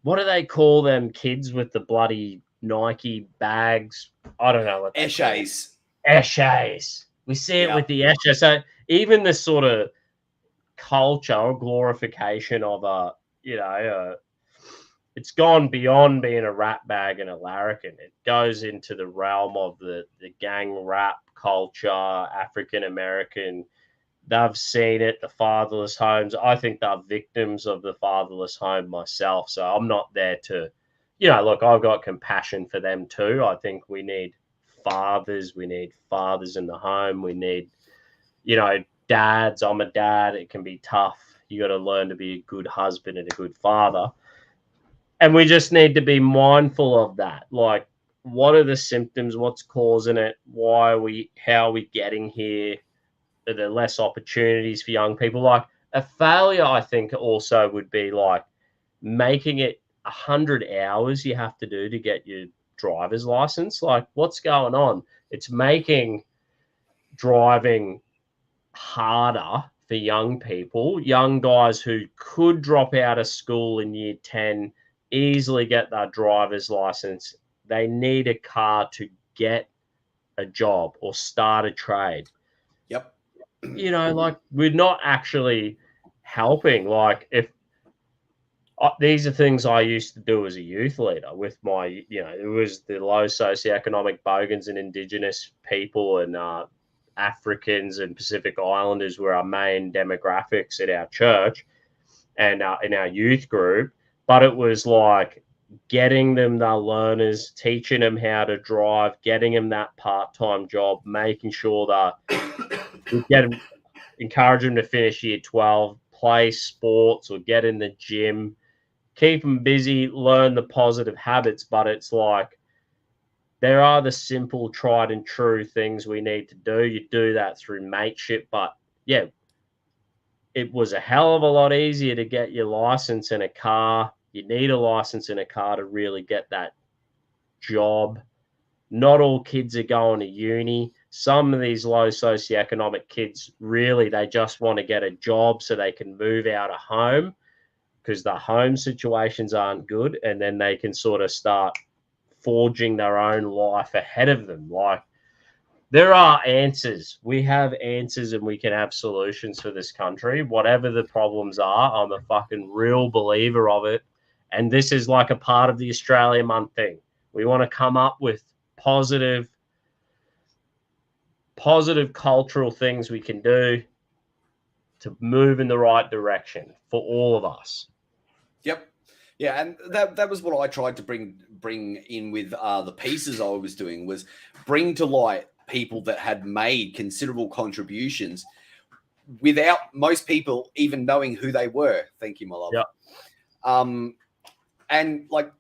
what do they call them kids with the bloody Nike bags? I don't know what they Eshays. Eshays. We see it with the Eshays. So even this sort of culture or glorification of it's gone beyond being a rat bag and a larrikin. It goes into the realm of the gang rap culture, African American. They've seen it, the fatherless homes. I think they're victims of the fatherless home myself. So I'm not there to, look, I've got compassion for them too. I think we need fathers. We need fathers in the home. We need, dads. I'm a dad. It can be tough. You got to learn to be a good husband and a good father. And we just need to be mindful of that. Like, what are the symptoms? What's causing it? How are we getting here? Are there less opportunities for young people? Like, a failure, I think, also would be like making it 100 hours you have to do to get your driver's license. Like, what's going on? It's making driving harder for young people, young guys who could drop out of school in year 10, easily get their driver's license. They need a car to get a job or start a trade. Yep. Like, we're not actually helping. Like, if these are things I used to do as a youth leader with my, it was the low socioeconomic bogans and Indigenous people and Africans and Pacific Islanders were our main demographics at our church and in our youth group. But it was like getting them the learners, teaching them how to drive, getting them that part-time job, making sure that we encourage them to finish year 12, play sports or get in the gym, keep them busy, learn the positive habits. But it's like, there are the simple, tried and true things we need to do. You do that through mateship. But yeah, it was a hell of a lot easier to get your license in a car. You need a license in a car to really get that job. Not all kids are going to uni. Some of these low socioeconomic kids, really, they just want to get a job so they can move out of home because the home situations aren't good. And then they can sort of start forging their own life ahead of them. Like, there are answers. We have answers and we can have solutions for this country. Whatever the problems are, I'm a fucking real believer of it. And this is like a part of the Australia Month thing. We want to come up with positive cultural things we can do to move in the right direction for all of us. Yep. Yeah, and that was what I tried to bring in with the pieces I was doing, was bring to light people that had made considerable contributions without most people even knowing who they were. Thank you, my love. Yep. And like,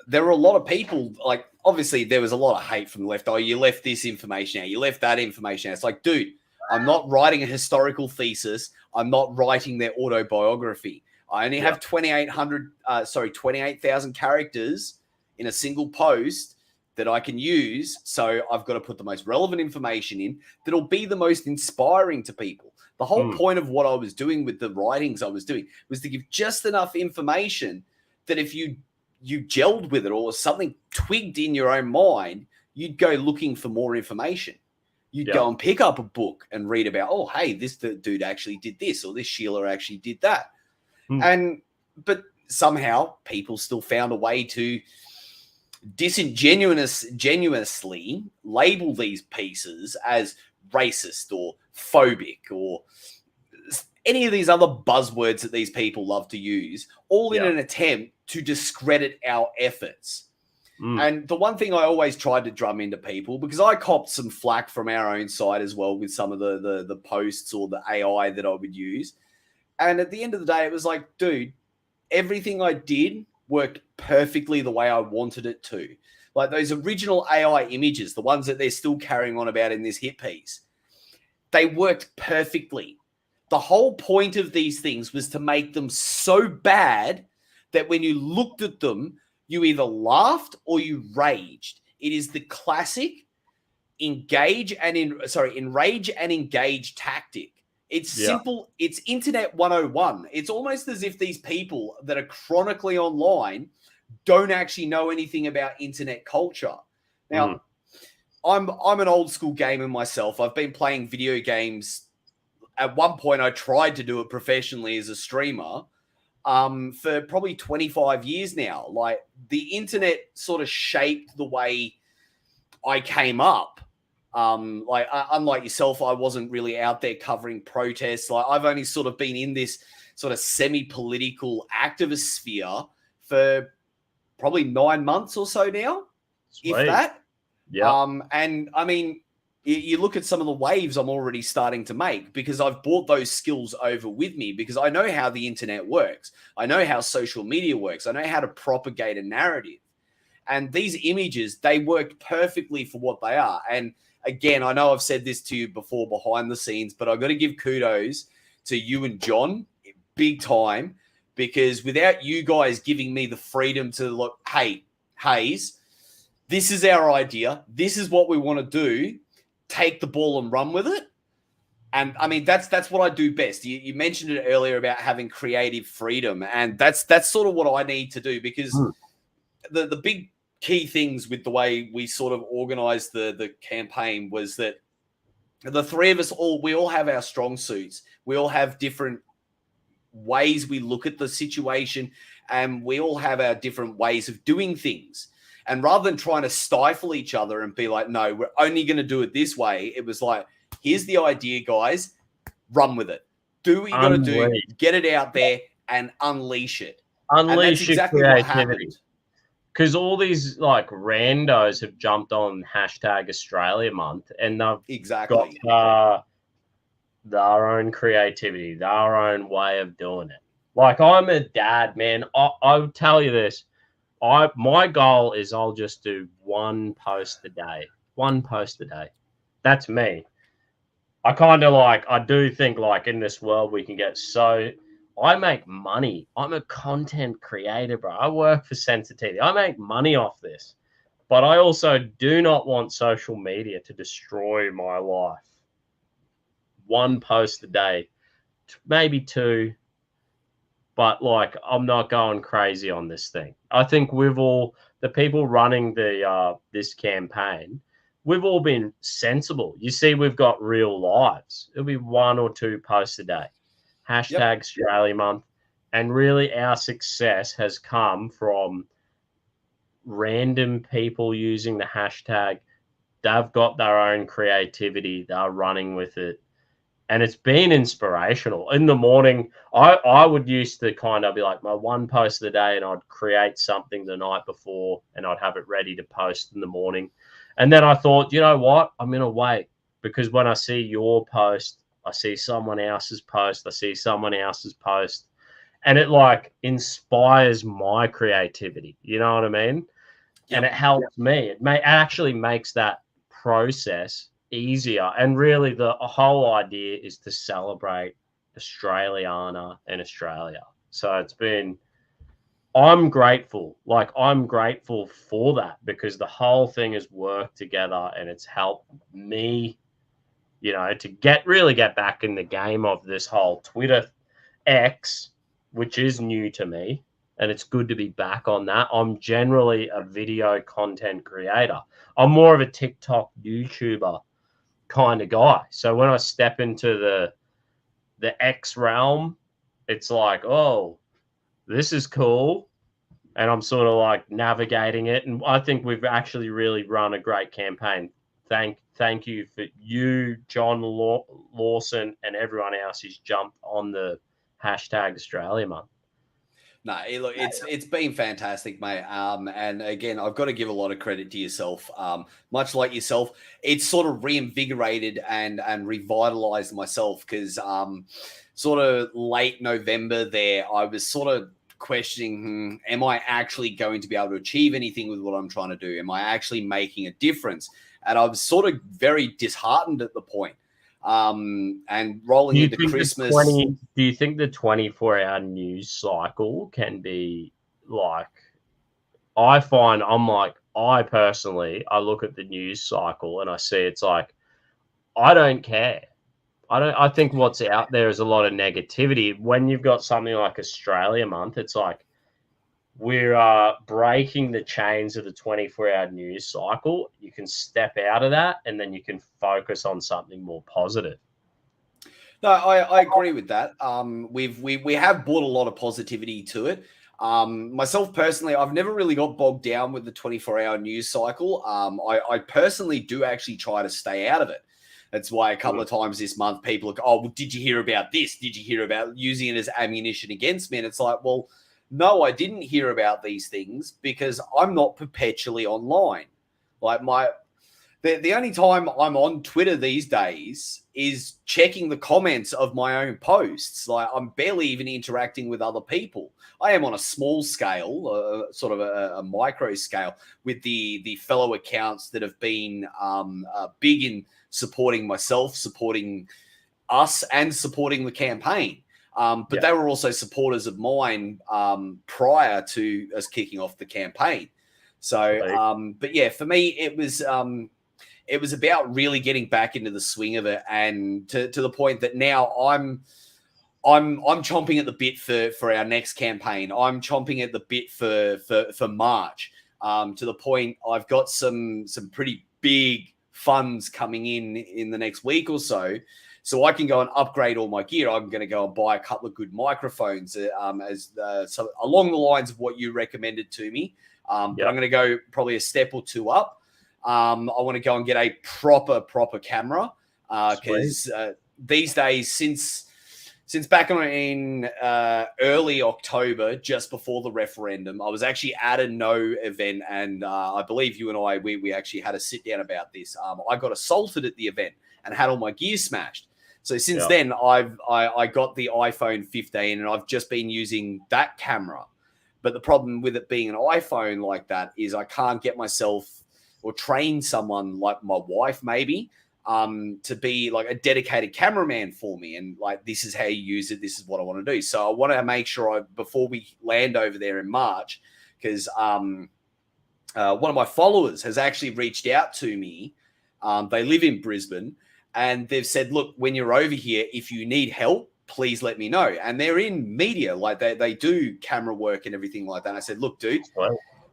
there were a lot of people, like, obviously there was a lot of hate from the left. Oh, you left this information out, you left that information out. It's like, dude, I'm not writing a historical thesis. I'm not writing their autobiography. I only have 28,000 characters in a single post that I can use. So I've got to put the most relevant information in that'll be the most inspiring to people. The whole point of what I was doing with the writings I was doing was to give just enough information that if you gelled with it or something twigged in your own mind, you'd go looking for more information. You'd go and pick up a book and read about, oh, hey, this dude actually did this, or this Sheila actually did that. But somehow people still found a way to disingenuously label these pieces as racist or phobic or any of these other buzzwords that these people love to use, all in an attempt to discredit our efforts. And the one thing I always tried to drum into people, because I copped some flack from our own side as well with some of the posts or the AI that I would use. And at the end of the day, it was like, dude, everything I did worked perfectly the way I wanted it to. Like those original AI images, the ones that they're still carrying on about in this hit piece, they worked perfectly. The whole point of these things was to make them so bad that when you looked at them, you either laughed or you raged. It is the classic enrage and engage tactic. It's simple. It's internet 101. It's almost as if these people that are chronically online don't actually know anything about internet culture. Now, I'm an old school gamer myself. I've been playing video games. At one point, I tried to do it professionally as a streamer for probably 25 years now. Like the internet sort of shaped the way I came up. Unlike yourself, I wasn't really out there covering protests. Like I've only sort of been in this sort of semi-political activist sphere for probably 9 months or so now, if that. And I mean, you look at some of the waves I'm already starting to make because I've brought those skills over with me because I know how the internet works. I know how social media works. I know how to propagate a narrative. And these images, they worked perfectly for what they are. And again, I know I've said this to you before behind the scenes, but I've got to give kudos to you and John big time because without you guys giving me the freedom to look, hey, Hayes, this is our idea. This is what we want to do. Take the ball and run with it. And I mean, that's what I do best. You mentioned it earlier about having creative freedom. And that's sort of what I need to do because the big key things with the way we sort of organized the campaign was that the three of us we all have our strong suits. We all have different ways we look at the situation and we all have our different ways of doing things. And rather than trying to stifle each other and be like, no, we're only going to do it this way. It was like, here's the idea, guys. Run with it. Do what you got to do. Get it out there and unleash it. Unleash your creativity. Because all these like randos have jumped on hashtag Australia Month and they've got their own creativity, their own way of doing it. Like I'm a dad, man. I would tell you this. My goal is I'll just do one post a day. One post a day. That's me. I kind of I do think like in this world we can get so... I make money. I'm a content creator, bro. I work for Sensitivity. I make money off this. But I also do not want social media to destroy my life. One post a day. Maybe two. But like, I'm not going crazy on this thing. I think the people running this campaign, we've all been sensible. You see, we've got real lives. It'll be 1 or 2 posts a day. Hashtag Australia Month. And really our success has come from random people using the hashtag. They've got their own creativity. They're running with it. And it's been inspirational. In the morning, I would used to kind of be like my one post of the day and I'd create something the night before and I'd have it ready to post in the morning. And then I thought, you know what? I'm going to wait because when I see your post, I see someone else's post, I see someone else's post, and it like inspires my creativity. You know what I mean? And it helps me. It actually makes that process easier. And really the whole idea is to celebrate Australiana and Australia. So I'm grateful. Like I'm grateful for that because the whole thing has worked together and it's helped me, you know, to really get back in the game of this whole Twitter X, which is new to me. And it's good to be back on that. I'm generally a video content creator. I'm more of a TikTok YouTuber. kind of guy. So when I step into the X realm, it's like, oh, this is cool. And I'm sort of like navigating it. And I think we've actually really run a great campaign. Thank you for you, John Lawson, and everyone else who's jumped on the hashtag Australia Month. No, look, it's been fantastic, mate. And again, I've got to give a lot of credit to yourself. Much like yourself, it's sort of reinvigorated and revitalized myself because sort of late November there, I was sort of questioning, am I actually going to be able to achieve anything with what I'm trying to do? Am I actually making a difference? And I was sort of very disheartened at the point. And rolling into Christmas. Do you think the 24-hour news cycle can be like, I find I personally, I look at the news cycle and I see it's like, I don't care. I think what's out there is a lot of negativity. When you've got something like Australia Month, it's like, we're breaking the chains of the 24-hour news cycle. You can step out of that and then you can focus on something more positive. No, I agree with that. We have brought a lot of positivity to it. Myself personally, I've never really got bogged down with the 24-hour news cycle. I personally do actually try to stay out of it. That's why a couple of times this month people are, oh, well, did you hear about this? Did you hear about using it as ammunition against me? And it's like, well, no, I didn't hear about these things because I'm not perpetually online. Like the only time I'm on Twitter these days is checking the comments of my own posts. Like I'm barely even interacting with other people. I am on a small scale, sort of a micro scale, with the fellow accounts that have been big in supporting myself, supporting us, and supporting the campaign. But they were also supporters of mine prior to us kicking off the campaign. So, but yeah, for me, it was about really getting back into the swing of it, and to the point that now I'm chomping at the bit for our next campaign. I'm chomping at the bit for March. To the point I've got some pretty big funds coming in the next week or so. So I can go and upgrade all my gear. I'm going to go and buy a couple of good microphones, so along the lines of what you recommended to me. But I'm going to go probably a step or two up. I want to go and get a proper camera because these days, since back in early October, just before the referendum, I was actually at a no event, and I believe you and I we actually had a sit down about this. I got assaulted at the event and had all my gear smashed. So since then, I got the iPhone 15, and I've just been using that camera. But the problem with it being an iPhone like that is I can't get myself or train someone like my wife maybe to be like a dedicated cameraman for me. And like, this is how you use it. This is what I want to do. So I want to make sure before we land over there in March, because one of my followers has actually reached out to me. They live in Brisbane, and they've said, look, when you're over here, if you need help, please let me know. And they're in media, like they do camera work and everything like that. And I said, look, dude,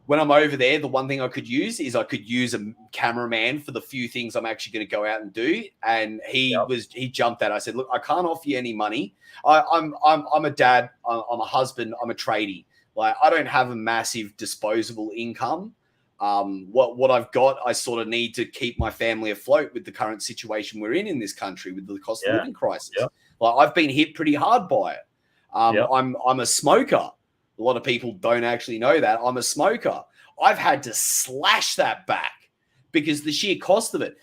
when I'm over there, the one thing I could use is a cameraman for the few things I'm actually going to go out and do. And he jumped at it. I said, look, I can't offer you any money. I'm a dad. I'm a husband. I'm a tradie. Like, I don't have a massive disposable income. What I've got, I sort of need to keep my family afloat with the current situation we're in this country with the cost of living crisis. Like, I've been hit pretty hard by it. I'm a smoker. A lot of people don't actually know that. I'm a smoker. I've had to slash that back because the sheer cost of it.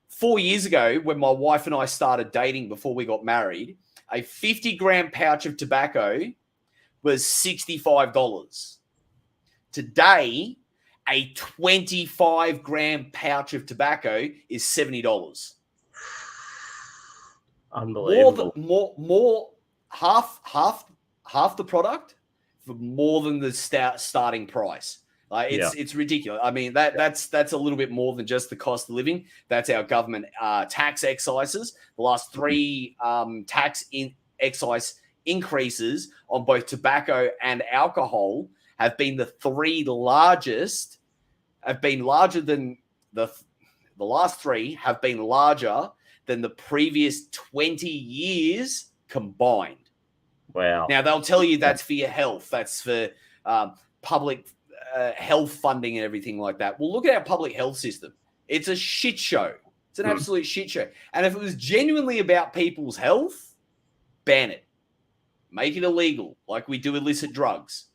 4 years ago, when my wife and I started dating before we got married, a 50-gram pouch of tobacco was $65. Today, a 25-gram pouch of tobacco is $70. Unbelievable. More half the product for more than the starting price. It's ridiculous. I mean, that's a little bit more than just the cost of living. That's our government tax excises. The last three excise increases on both tobacco and alcohol have been the three largest, have been larger than the The last 3 have been larger than the previous 20 years combined. Wow. Now, they'll tell you that's for your health. That's for public health funding and everything like that. Well, look at our public health system. It's a shit show. It's an absolute shit show. And if it was genuinely about people's health, ban it. Make it illegal, like we do illicit drugs.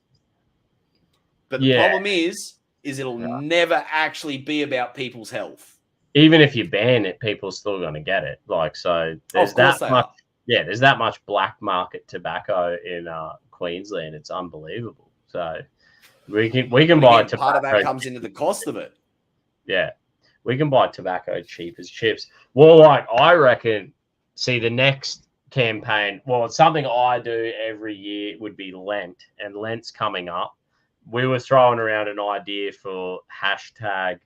But the problem is it'll never actually be about people's health. Even if you ban it, people are still going to get it. Like, so there's that much. Yeah, there's that much black market tobacco in Queensland. It's unbelievable. So we can buy tobacco. Part of that comes into the cost of it. Yeah, we can buy tobacco cheap as chips. Well, like I reckon. See, the next campaign. Well, it's something I do every year would be Lent, and Lent's coming up. We were throwing around an idea for hashtag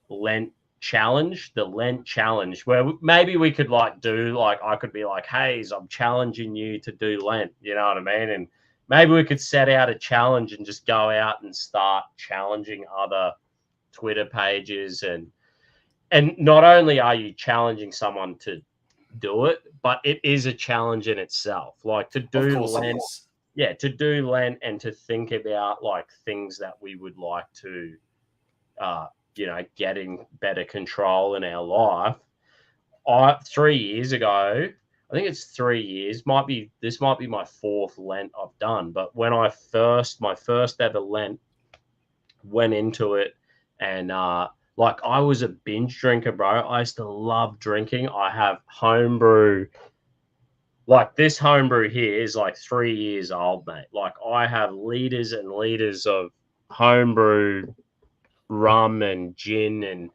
Lent challenge, the Lent challenge, where maybe we could like do like I could be like, Hayes, I'm challenging you to do Lent, you know what I mean? And maybe we could set out a challenge and just go out and start challenging other Twitter pages, and not only are you challenging someone to do it, but it is a challenge in itself. Like to do Lent, to do Lent and to think about like things that we would like to getting better control in our life. 3 years ago, I think it's 3 years, this might be my 4th Lent I've done. But when my first ever Lent, went into it, and like I was a binge drinker, bro. I used to love drinking. I have homebrew. Like this homebrew here is like 3 years old, mate. Like I have liters and liters of homebrew rum and gin, and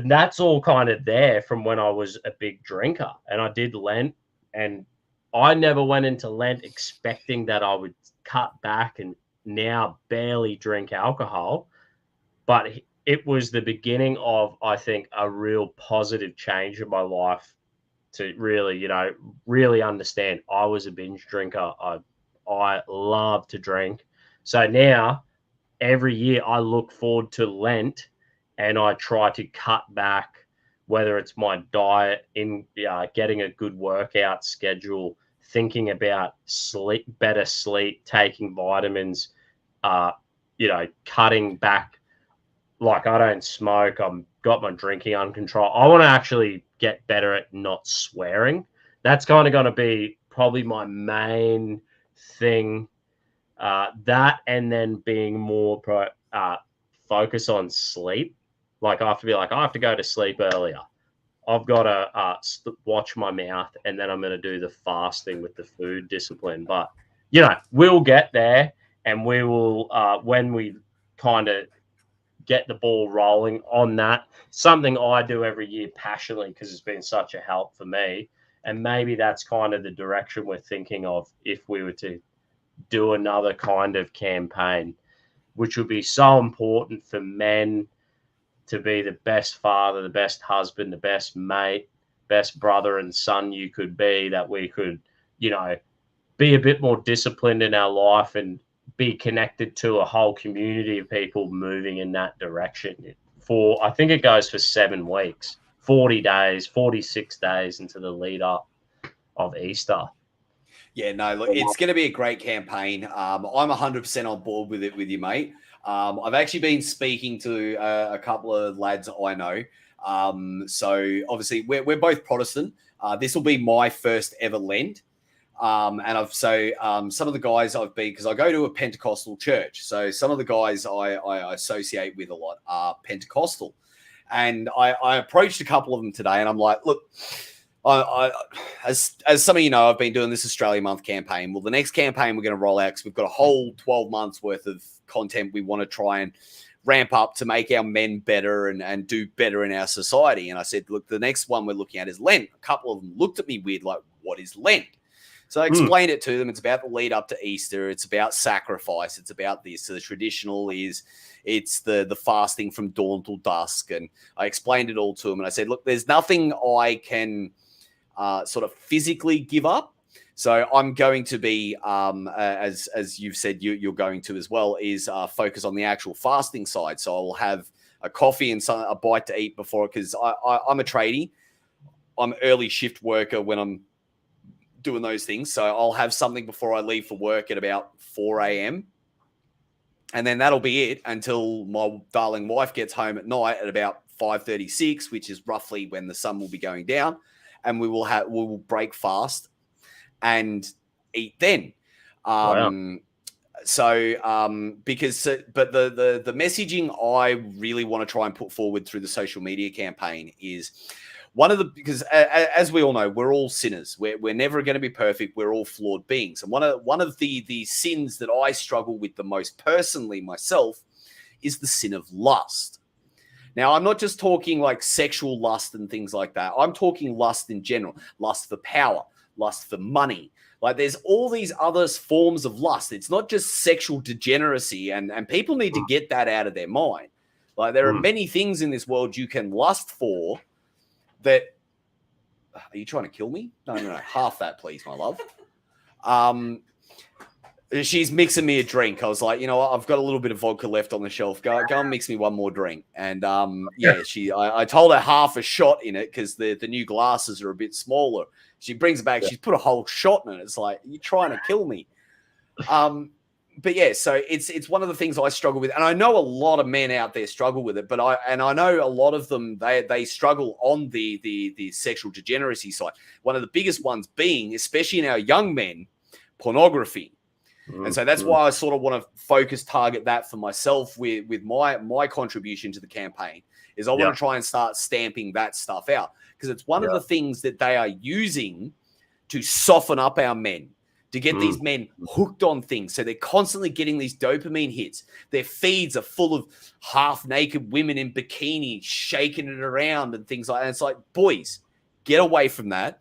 that's all kind of there from when I was a big drinker. And I did Lent, and I never went into Lent expecting that I would cut back and now barely drink alcohol. But it was the beginning of, I think, a real positive change in my life to really understand I was a binge drinker. I love to drink. So now every year I look forward to Lent, and I try to cut back, whether it's my diet, in getting a good workout schedule, thinking about better sleep, taking vitamins, cutting back. Like I don't smoke. I've got my drinking under control. I want to actually get better at not swearing. That's kind of going to be probably my main thing. That, and then being more focus on sleep. Like I have to go to sleep earlier. I've got to watch my mouth, and then I'm going to do the fasting with the food discipline. But we'll get there, and we will when we kind of get the ball rolling on that. Something I do every year passionately because it's been such a help for me. And maybe that's kind of the direction we're thinking of if we were to do another kind of campaign, which would be so important for men to be the best father, the best husband, the best mate, best brother and son you could be, that we could, be a bit more disciplined in our life and be connected to a whole community of people moving in that direction. I think it goes for 7 weeks, 40 days, 46 days into the lead up of Easter. Yeah, no, look, it's going to be a great campaign. I'm 100% on board with it with you, mate. I've actually been speaking to a couple of lads I know. So obviously we're both Protestant. This will be my first ever Lent. And some of the guys I've been, because I go to a Pentecostal church. So some of the guys I associate with a lot are Pentecostal. And I approached a couple of them today, and I'm like, look, as some of you know, I've been doing this Australia Month campaign. Well, the next campaign we're going to roll out, because we've got a whole 12 months worth of content we want to try and ramp up to make our men better and do better in our society. And I said, look, the next one we're looking at is Lent. A couple of them looked at me weird, like, what is Lent? So I explained it to them. It's about the lead up to Easter. It's about sacrifice. It's about this. So the traditional is it's the fasting from dawn till dusk. And I explained it all to them. And I said, look, there's nothing I can sort of physically give up. So I'm going to be, as you've said, you're going to as well, is focus on the actual fasting side. So I'll have a coffee and a bite to eat before, because I'm a tradie. I'm early shift worker when I'm doing those things. So I'll have something before I leave for work at about 4 a.m. And then that'll be it until my darling wife gets home at night at about 5:36, which is roughly when the sun will be going down. And we will break fast and eat then. Wow. Because the messaging I really want to try and put forward through the social media campaign is because as we all know, we're all sinners. We're never going to be perfect. We're all flawed beings. And one of the sins that I struggle with the most personally myself is the sin of lust. Now, I'm not just talking like sexual lust and things like that. I'm talking lust in general, lust for power, lust for money. Like, there's all these other forms of lust. It's not just sexual degeneracy, and people need to get that out of their mind. Like, there are many things in this world you can lust for that. Are you trying to kill me? No. Half that, please, my love. She's mixing me a drink. I was like, you know what? I've got a little bit of vodka left on the shelf. Go and mix me one more drink. And I told her half a shot in it because the new glasses are a bit smaller. She brings it back. Yeah. She's put a whole shot in it. It's like, you're trying to kill me. But yeah, so it's one of the things I struggle with, and I know a lot of men out there struggle with it. But I know a lot of them they struggle on the sexual degeneracy side. One of the biggest ones being, especially in our young men, pornography. And so that's why I sort of want to target that for myself with my contribution to the campaign is I want to try and start stamping that stuff out, because it's one of the things that they are using to soften up our men, to get these men hooked on things. So they're constantly getting these dopamine hits. Their feeds are full of half-naked women in bikinis shaking it around and things like that. And it's like, boys, get away from that.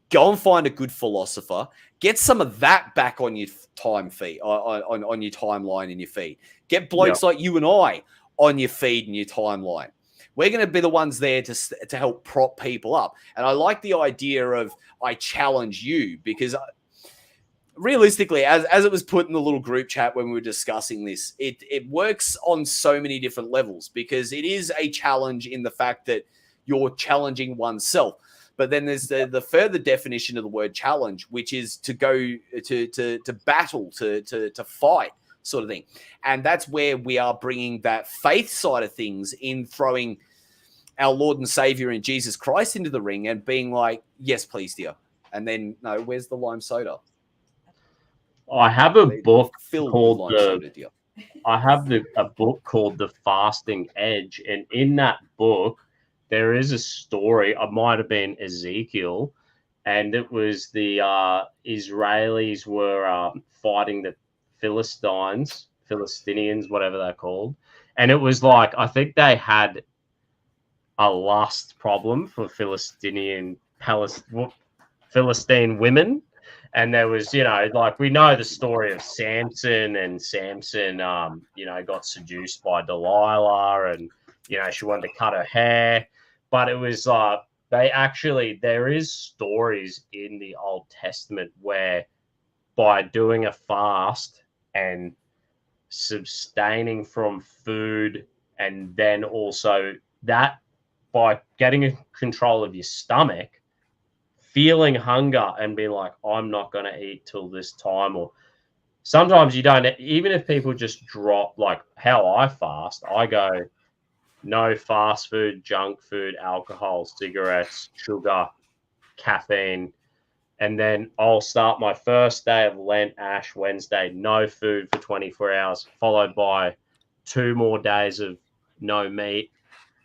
Go and find a good philosopher. Get some of that back on your time feed, on your timeline and your feed. Get blokes like you and I on your feed and your timeline. We're going to be the ones there to help prop people up. And I like the idea of I challenge you, because realistically, as it was put in the little group chat when we were discussing this, it works on so many different levels, because it is a challenge in the fact that you're challenging oneself. But then there's the further definition of the word challenge, which is to go to battle, to fight, sort of thing. And that's where we are bringing that faith side of things in, throwing our Lord and Savior in Jesus Christ into the ring and being like, yes, please, dear. And then, no, where's the lime soda? I have a book called a book called The Fasting Edge, and in that book there is a story. It might have been Ezekiel, and it was the Israelis were fighting the Philistines, whatever they're called, and it was like, I think they had a lust problem for Philistine women. And there was, like, we know the story of Samson, and Samson, got seduced by Delilah, and, she wanted to cut her hair. But it was, there is stories in the Old Testament where by doing a fast and sustaining from food, and then also that by getting control of your stomach, feeling hunger and being like, I'm not going to eat till this time. Or sometimes you don't, even if people just drop, like how I fast, I go no fast food, junk food, alcohol, cigarettes, sugar, caffeine. And then I'll start my first day of Lent, Ash Wednesday, no food for 24 hours, followed by 2 more days of no meat.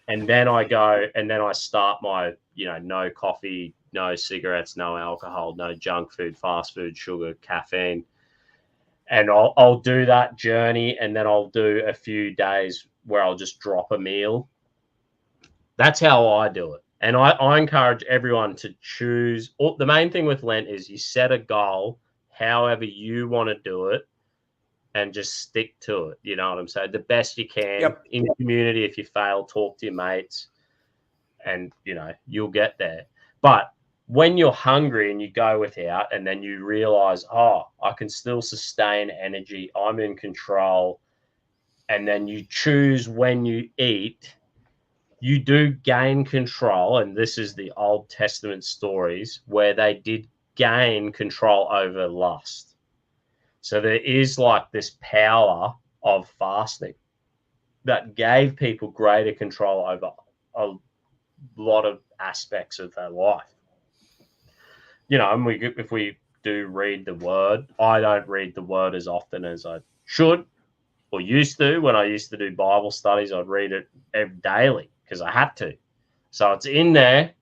And then I go, and then I start my, no coffee, no cigarettes, no alcohol, no junk food, fast food, sugar, caffeine. And I'll do that journey, and then I'll do a few days where I'll just drop a meal. That's how I do it. And I encourage everyone to choose. The main thing with Lent is you set a goal, however you want to do it, and just stick to it. You know what I'm saying? The best you can in community. If you fail, talk to your mates, and, you'll get there. But when you're hungry and you go without, and then you realize, I can still sustain energy, I'm in control, and then you choose when you eat, you do gain control, and this is the Old Testament stories where they did gain control over lust. So there is like this power of fasting that gave people greater control over a lot of aspects of their life. You know, and if we do read the word, I don't read the word as often as I should or used to. When I used to do Bible studies, I'd read it daily because I had to. So it's in there,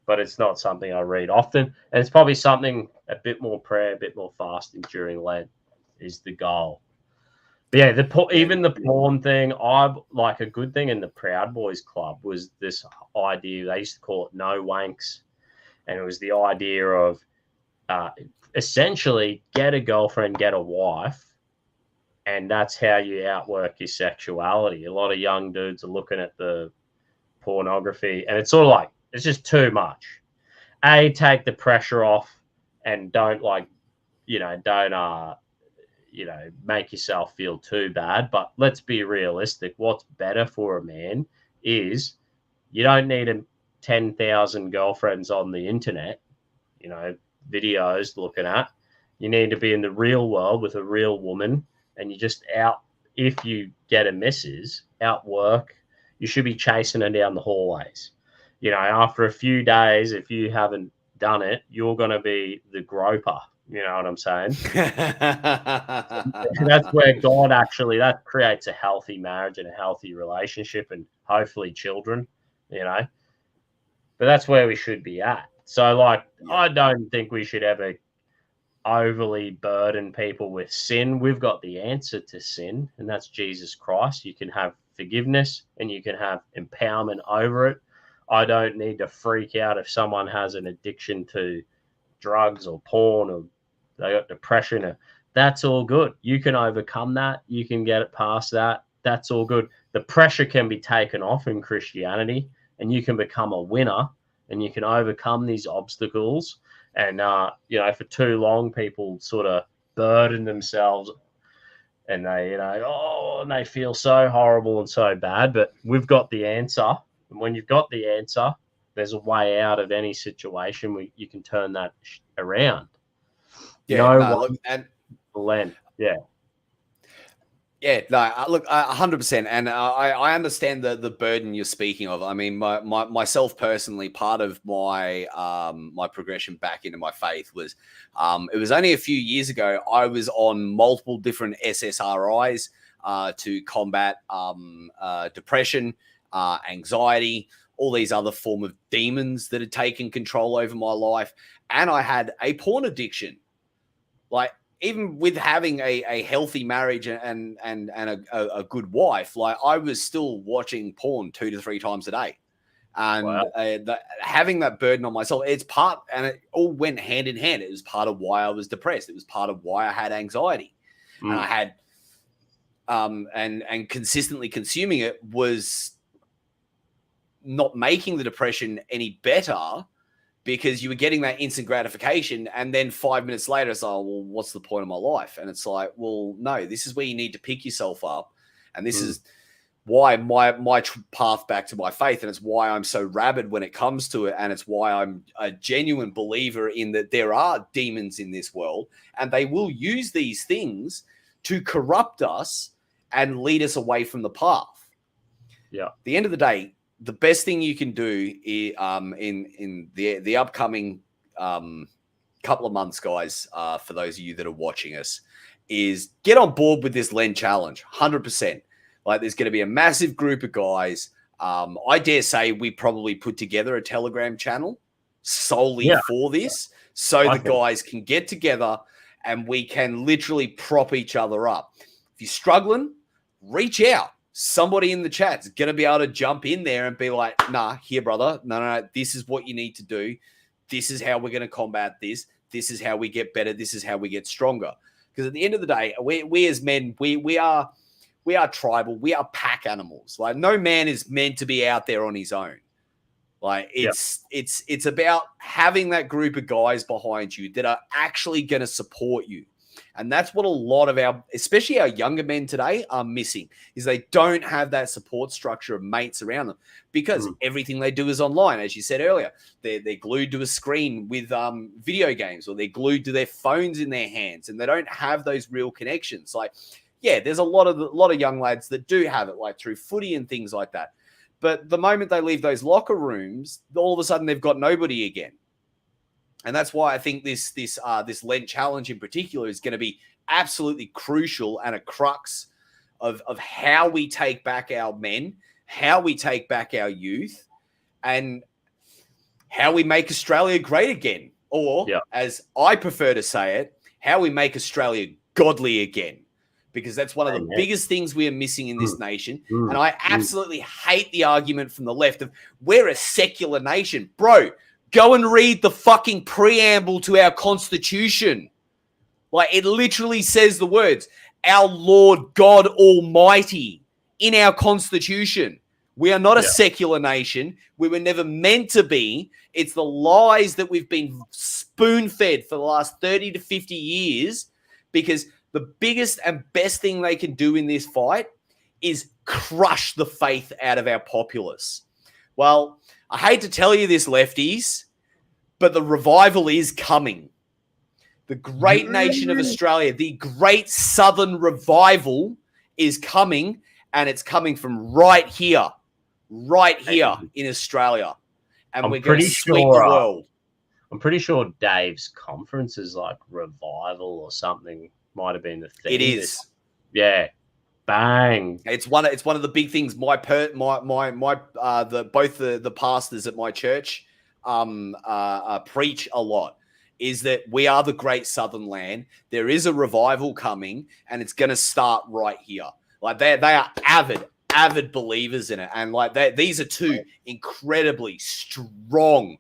but it's not something I read often. And it's probably something a bit more prayer, a bit more fasting during Lent is the goal. But yeah, even the porn thing, I like a good thing in the Proud Boys Club was this idea. They used to call it no wanks. And it was the idea of essentially get a girlfriend, get a wife, and that's how you outwork your sexuality. A lot of young dudes are looking at the pornography, and it's sort of like it's just too much. Take the pressure off, and don't make yourself feel too bad. But let's be realistic. What's better for a man is you don't need 10,000 girlfriends on the internet, videos looking at. You need to be in the real world with a real woman, and you just if you get a missus, outwork. You should be chasing her down the hallways. After a few days, if you haven't done it, you're going to be the groper. You know what I'm saying? That's where God that creates a healthy marriage and a healthy relationship and hopefully children, But that's where we should be at. So, I don't think we should ever overly burden people with sin. We've got the answer to sin, and that's Jesus Christ. You can have forgiveness and you can have empowerment over it. I don't need to freak out if someone has an addiction to drugs or porn or they got depression. That's all good. You can overcome that. You can get it past that. That's all good. The pressure can be taken off in Christianity, and you can become a winner, and you can overcome these obstacles. And, for too long, people sort of burden themselves and they feel so horrible and so bad. But we've got the answer. And when you've got the answer, there's a way out of any situation where you can turn that around. Lent. Yeah. Yeah, no, look, 100%, and I understand the burden you're speaking of. I mean, myself personally, part of my my progression back into my faith was, it was only a few years ago. I was on multiple different SSRIs to combat depression, anxiety, all these other form of demons that had taken control over my life, and I had a porn addiction, even with having a healthy marriage and a good wife, I was still watching porn 2 to 3 times a day. And wow. Having that burden on myself, and it all went hand in hand. It was part of why I was depressed. It was part of why I had anxiety. And I had, and consistently consuming it was not making the depression any better, because you were getting that instant gratification, and then 5 minutes later, it's like, well, what's the point of my life? And it's like, well, no, this is where you need to pick yourself up, and this is why my path back to my faith, and it's why I'm so rabid when it comes to it, and it's why I'm a genuine believer in that there are demons in this world, and they will use these things to corrupt us and lead us away from the path. Yeah. At the end of the day, the best thing you can do in the upcoming couple of months, guys, for those of you that are watching us, is get on board with this Lent challenge, 100%. There's going to be a massive group of guys. I dare say we probably put together a Telegram channel solely for this, so the guys can get together and we can literally prop each other up. If you're struggling, reach out. Somebody in the chat's going to be able to jump in there and be like, nah, here, brother. No. This is what you need to do. This is how we're going to combat this. This is how we get better. This is how we get stronger. Because at the end of the day, we as men, we are tribal. We are pack animals. No man is meant to be out there on his own. It's about having that group of guys behind you that are actually going to support you. And that's what a lot of our, especially our younger men today, are missing, is they don't have that support structure of mates around them, because everything they do is online. As you said earlier, they're glued to a screen with video games, or they're glued to their phones in their hands, and they don't have those real connections. Like, yeah, there's a lot of young lads that do have it, like through footy and things like that. But the moment they leave those locker rooms, all of a sudden they've got nobody again. And that's why I think this Lent challenge in particular is going to be absolutely crucial and a crux of how we take back our men, how we take back our youth, and how we make Australia great again. Or, as I prefer to say it, how we make Australia godly again. Because that's one of the biggest things we are missing in this nation. And I absolutely hate the argument from the left of, we're a secular nation. Bro, go and read the fucking preamble to our Constitution. Like, it literally says the words, our Lord God Almighty, in our Constitution. We are not a secular nation. We were never meant to be. It's the lies that we've been spoon-fed for the last 30 to 50 years, because the biggest and best thing they can do in this fight is crush the faith out of our populace. Well, I hate to tell you this, lefties, but the revival is coming. The great nation of Australia, the great Southern revival is coming, and it's coming from right here in Australia. And we're going to sweep the world. I'm pretty sure Dave's conference is like revival or something. Might have been the thing. It is. Yeah. Bang. It's one of the big things. Both the pastors at my church preach a lot, is that we are the great Southern land. There is a revival coming, and it's going to start right here. Like, they are avid believers in it, and like these are two incredibly strong,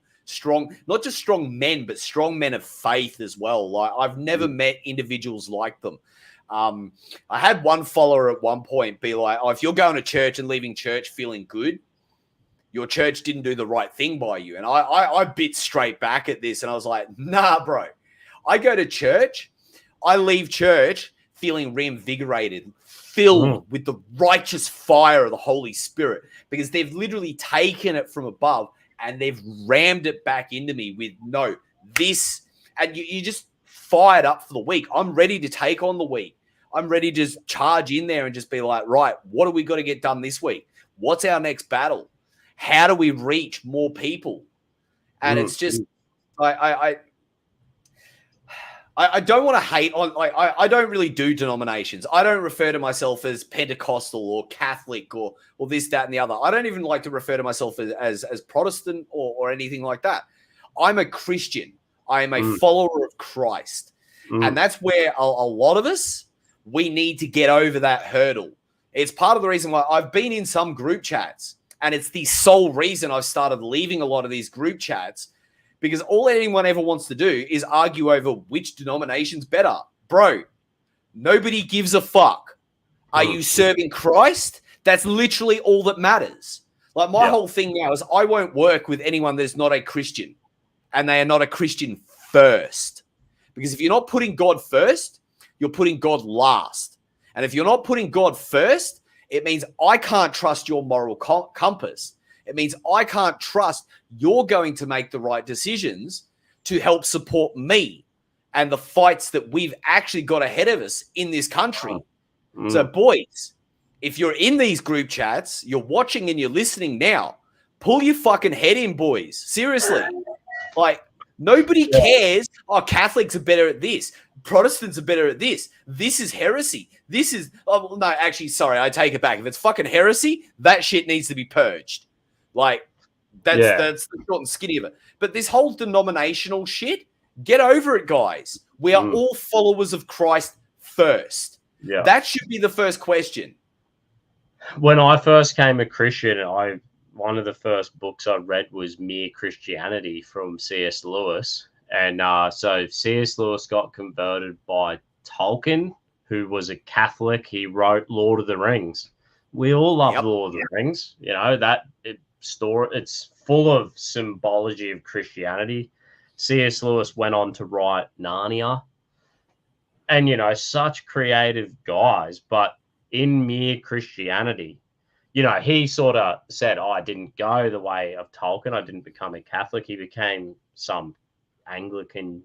not just strong men, but strong men of faith as well. Like, I've never met individuals like them. I had one follower at one point be like, "Oh, if you're going to church and leaving church feeling good, your church didn't do the right thing by you." And I bit straight back at this, and I was like, "Nah, bro. I go to church, I leave church feeling reinvigorated, filled with the righteous fire of the Holy Spirit, because they've literally taken it from above and they've rammed it back into me with this." And you just fired up for the week. I'm ready to take on the week. I'm ready to just charge in there and just be like, right, what do we got to get done this week? What's our next battle? How do we reach more people? And it's just, I don't want to hate on, like, I don't really do denominations. I don't refer to myself as Pentecostal or Catholic or this, that, and the other. I don't even like to refer to myself as Protestant or anything like that. I'm a Christian. I am a follower of Christ. And that's where a lot of us, we need to get over that hurdle. It's part of the reason why I've been in some group chats, and it's the sole reason I've started leaving a lot of these group chats, because all anyone ever wants to do is argue over which denomination's better. Bro, nobody gives a fuck. Are you serving Christ? That's literally all that matters. Like, my whole thing now is I won't work with anyone that's not a Christian, and they are not a Christian first. Because if you're not putting God first, you're putting God last. And if you're not putting God first, it means I can't trust your moral compass. It means I can't trust you're going to make the right decisions to help support me and the fights that we've actually got ahead of us in this country. So, boys, if you're in these group chats, you're watching and you're listening now, pull your fucking head in, boys. Seriously. Like, nobody cares. Oh, Catholics are better at this. Protestants are better at this. This is heresy. This is, oh, no, actually, sorry, I take it back. If it's fucking heresy, that shit needs to be purged. Like, that's the short and skinny of it. But this whole denominational shit, get over it, guys. We are all followers of Christ first. Yeah. That should be the first question. When I first came a Christian, one of the first books I read was Mere Christianity from C.S. Lewis. And so C.S. Lewis got converted by Tolkien, who was a Catholic. He wrote Lord of the Rings. We all love Lord of the Rings. You know, it's full of symbology of Christianity. C.S. Lewis went on to write Narnia. and you know, such creative guys, but in mere Christianity, you know, he sort of said, oh, I didn't go the way of Tolkien. I didn't become a Catholic. He became some Anglican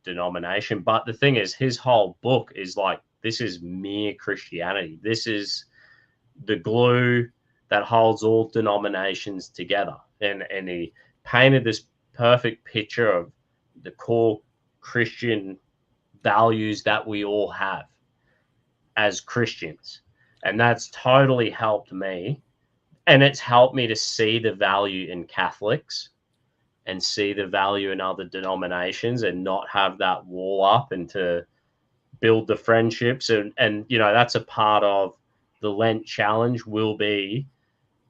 denomination. But the thing is, his whole book is like, this is mere Christianity. This is the glue that holds all denominations together. And he painted this perfect picture of the core Christian values that we all have as Christians. And that's totally helped me. And it's helped me to see the value in Catholics and see the value in other denominations and not have that wall up, and to build the friendships. And you know, that's a part of the Lent challenge, will be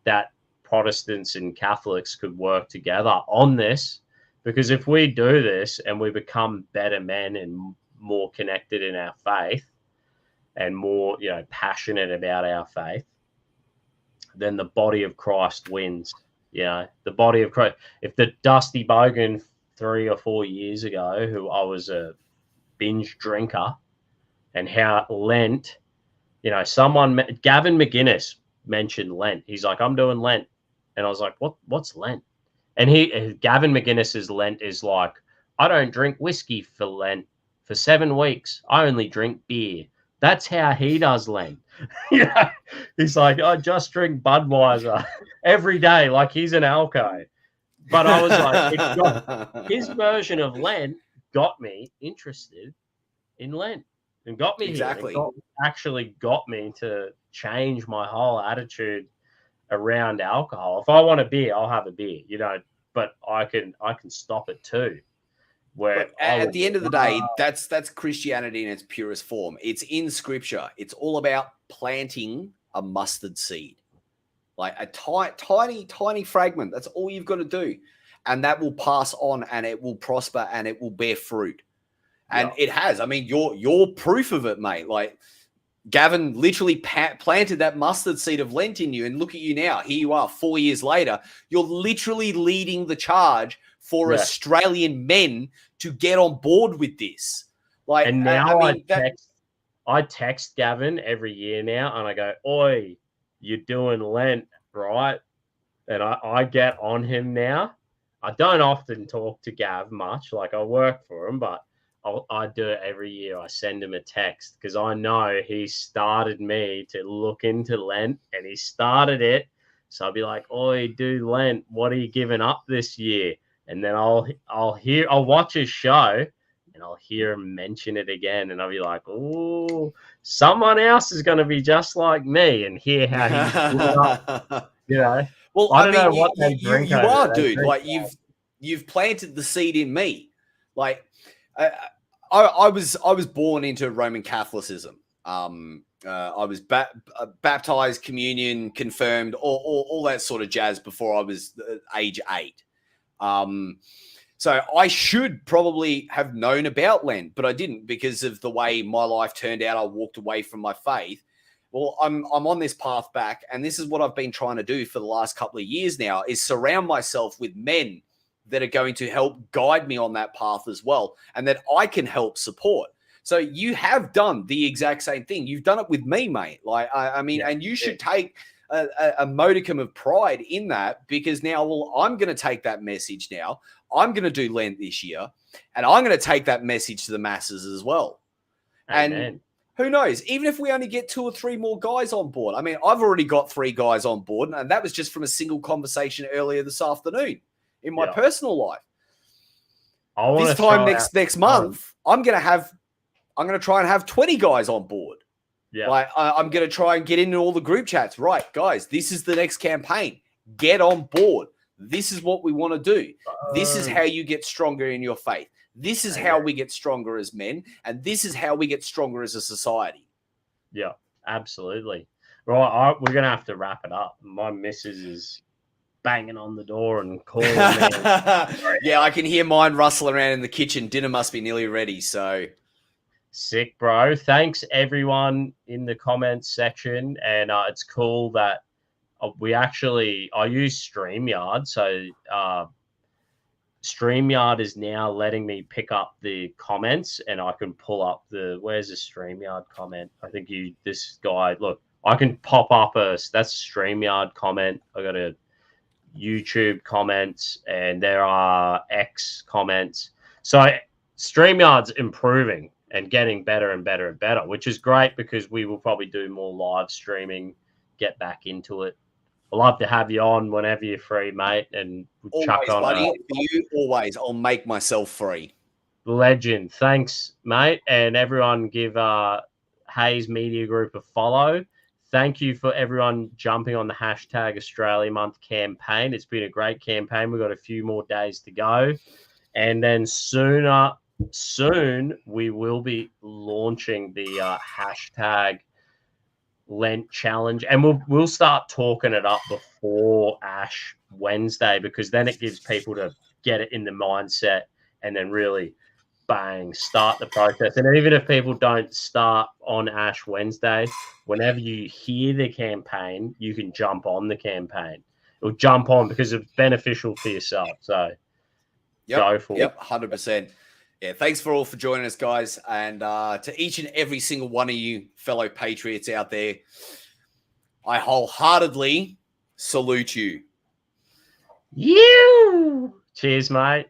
that Protestants and Catholics could work together on this. Because if we do this and we become better men and more connected in our faith and more, you know, passionate about our faith, then the body of Christ wins. You know, the body of Christ. If the Dusty Bogan 3 or 4 years ago, who I was a binge drinker, and how Lent, you know, Gavin McGuinness mentioned Lent. He's like, I'm doing Lent. And I was like, what's Lent? And Gavin McGuinness's Lent is like, I don't drink whiskey for Lent for 7 weeks. I only drink beer. That's how he does Lent. You know, he's like, I just drink Budweiser every day, like he's an alco. But I was like, his version of Lent got me interested in Lent and got me exactly here. Actually got me to change my whole attitude around alcohol. If I want a beer, I'll have a beer, you know, but I can stop it too. Where at the end of the day, that's Christianity in its purest form. It's in Scripture. It's all about planting a mustard seed, like a tiny fragment. That's all you've got to do, and that will pass on, and it will prosper, and it will bear fruit. And it has. I mean, you're proof of it, mate. Like, Gavin literally planted that mustard seed of Lent in you, and look at you now. Here you are, 4 years later. You're literally leading the charge for Australian men to get on board with this. Like, and now I text Gavin every year now, and I go, "Oi, you're doing Lent, right?" And I get on him now. I don't often talk to Gav much. Like, I work for him, but I do it every year. I send him a text because I know he started me to look into Lent, and he started it. So I'll be like, "Oi, do Lent. What are you giving up this year?" And then I'll watch his show, and I'll hear him mention it again, and I'll be like, "Oh, someone else is going to be just like me," and hear how he's, you know. Well, I don't know what you are, dude. Like, you've planted the seed in me. Like, I was born into Roman Catholicism. I was baptized, communion, confirmed, all that sort of jazz before I was age 8. So I should probably have known about Lent, but I didn't because of the way my life turned out. I walked away from my faith. Well, I'm on this path back, and this is what I've been trying to do for the last couple of years now, is surround myself with men that are going to help guide me on that path as well, and that I can help support. So you have done the exact same thing. You've done it with me, mate. Like, I mean, and you should take a modicum of pride in that, because now, well, I'm going to take that message now. I'm going to do Lent this year, and I'm going to take that message to the masses as well. Amen. And who knows, even if we only get 2 or 3 more guys on board. I mean, I've already got 3 guys on board, and that was just from a single conversation earlier this afternoon in my personal life. This time next month, I'm going to try and have 20 guys on board. Yeah. Like, I'm going to try and get into all the group chats. Right, guys, this is the next campaign. Get on board. This is what we want to do. This is how you get stronger in your faith. This is how we get stronger as men, and this is how we get stronger as a society. Yeah, absolutely. Right, we're going to have to wrap it up. My missus is banging on the door and calling me. Yeah, I can hear mine rustle around in the kitchen. Dinner must be nearly ready, so... Sick, bro. Thanks, everyone in the comments section. And it's cool that I use StreamYard. So StreamYard is now letting me pick up the comments, and I can pull up where's the StreamYard comment? I think this guy, look, I can pop up that's StreamYard comment. I got a YouTube comments, and there are X comments. So StreamYard's improving and getting better and better and better, which is great because we will probably do more live streaming, get back into it. I'd love to have you on whenever you're free, mate, and Always, chuck on buddy. For you, always. I'll make myself free. Legend. Thanks, mate. And everyone give Hayes Media Group a follow. Thank you for everyone jumping on the hashtag Australia Month campaign. It's been a great campaign. We've got a few more days to go. And then soon we will be launching the hashtag Lent challenge, and we'll start talking it up before Ash Wednesday, because then it gives people to get it in the mindset and then really start the process. And even if people don't start on Ash Wednesday, whenever you hear the campaign, you can jump on the campaign or jump on because it's beneficial for yourself. So go for it. 100%. Yeah, thanks for joining us, guys. And to each and every single one of you fellow patriots out there, I wholeheartedly salute you. Cheers, mate.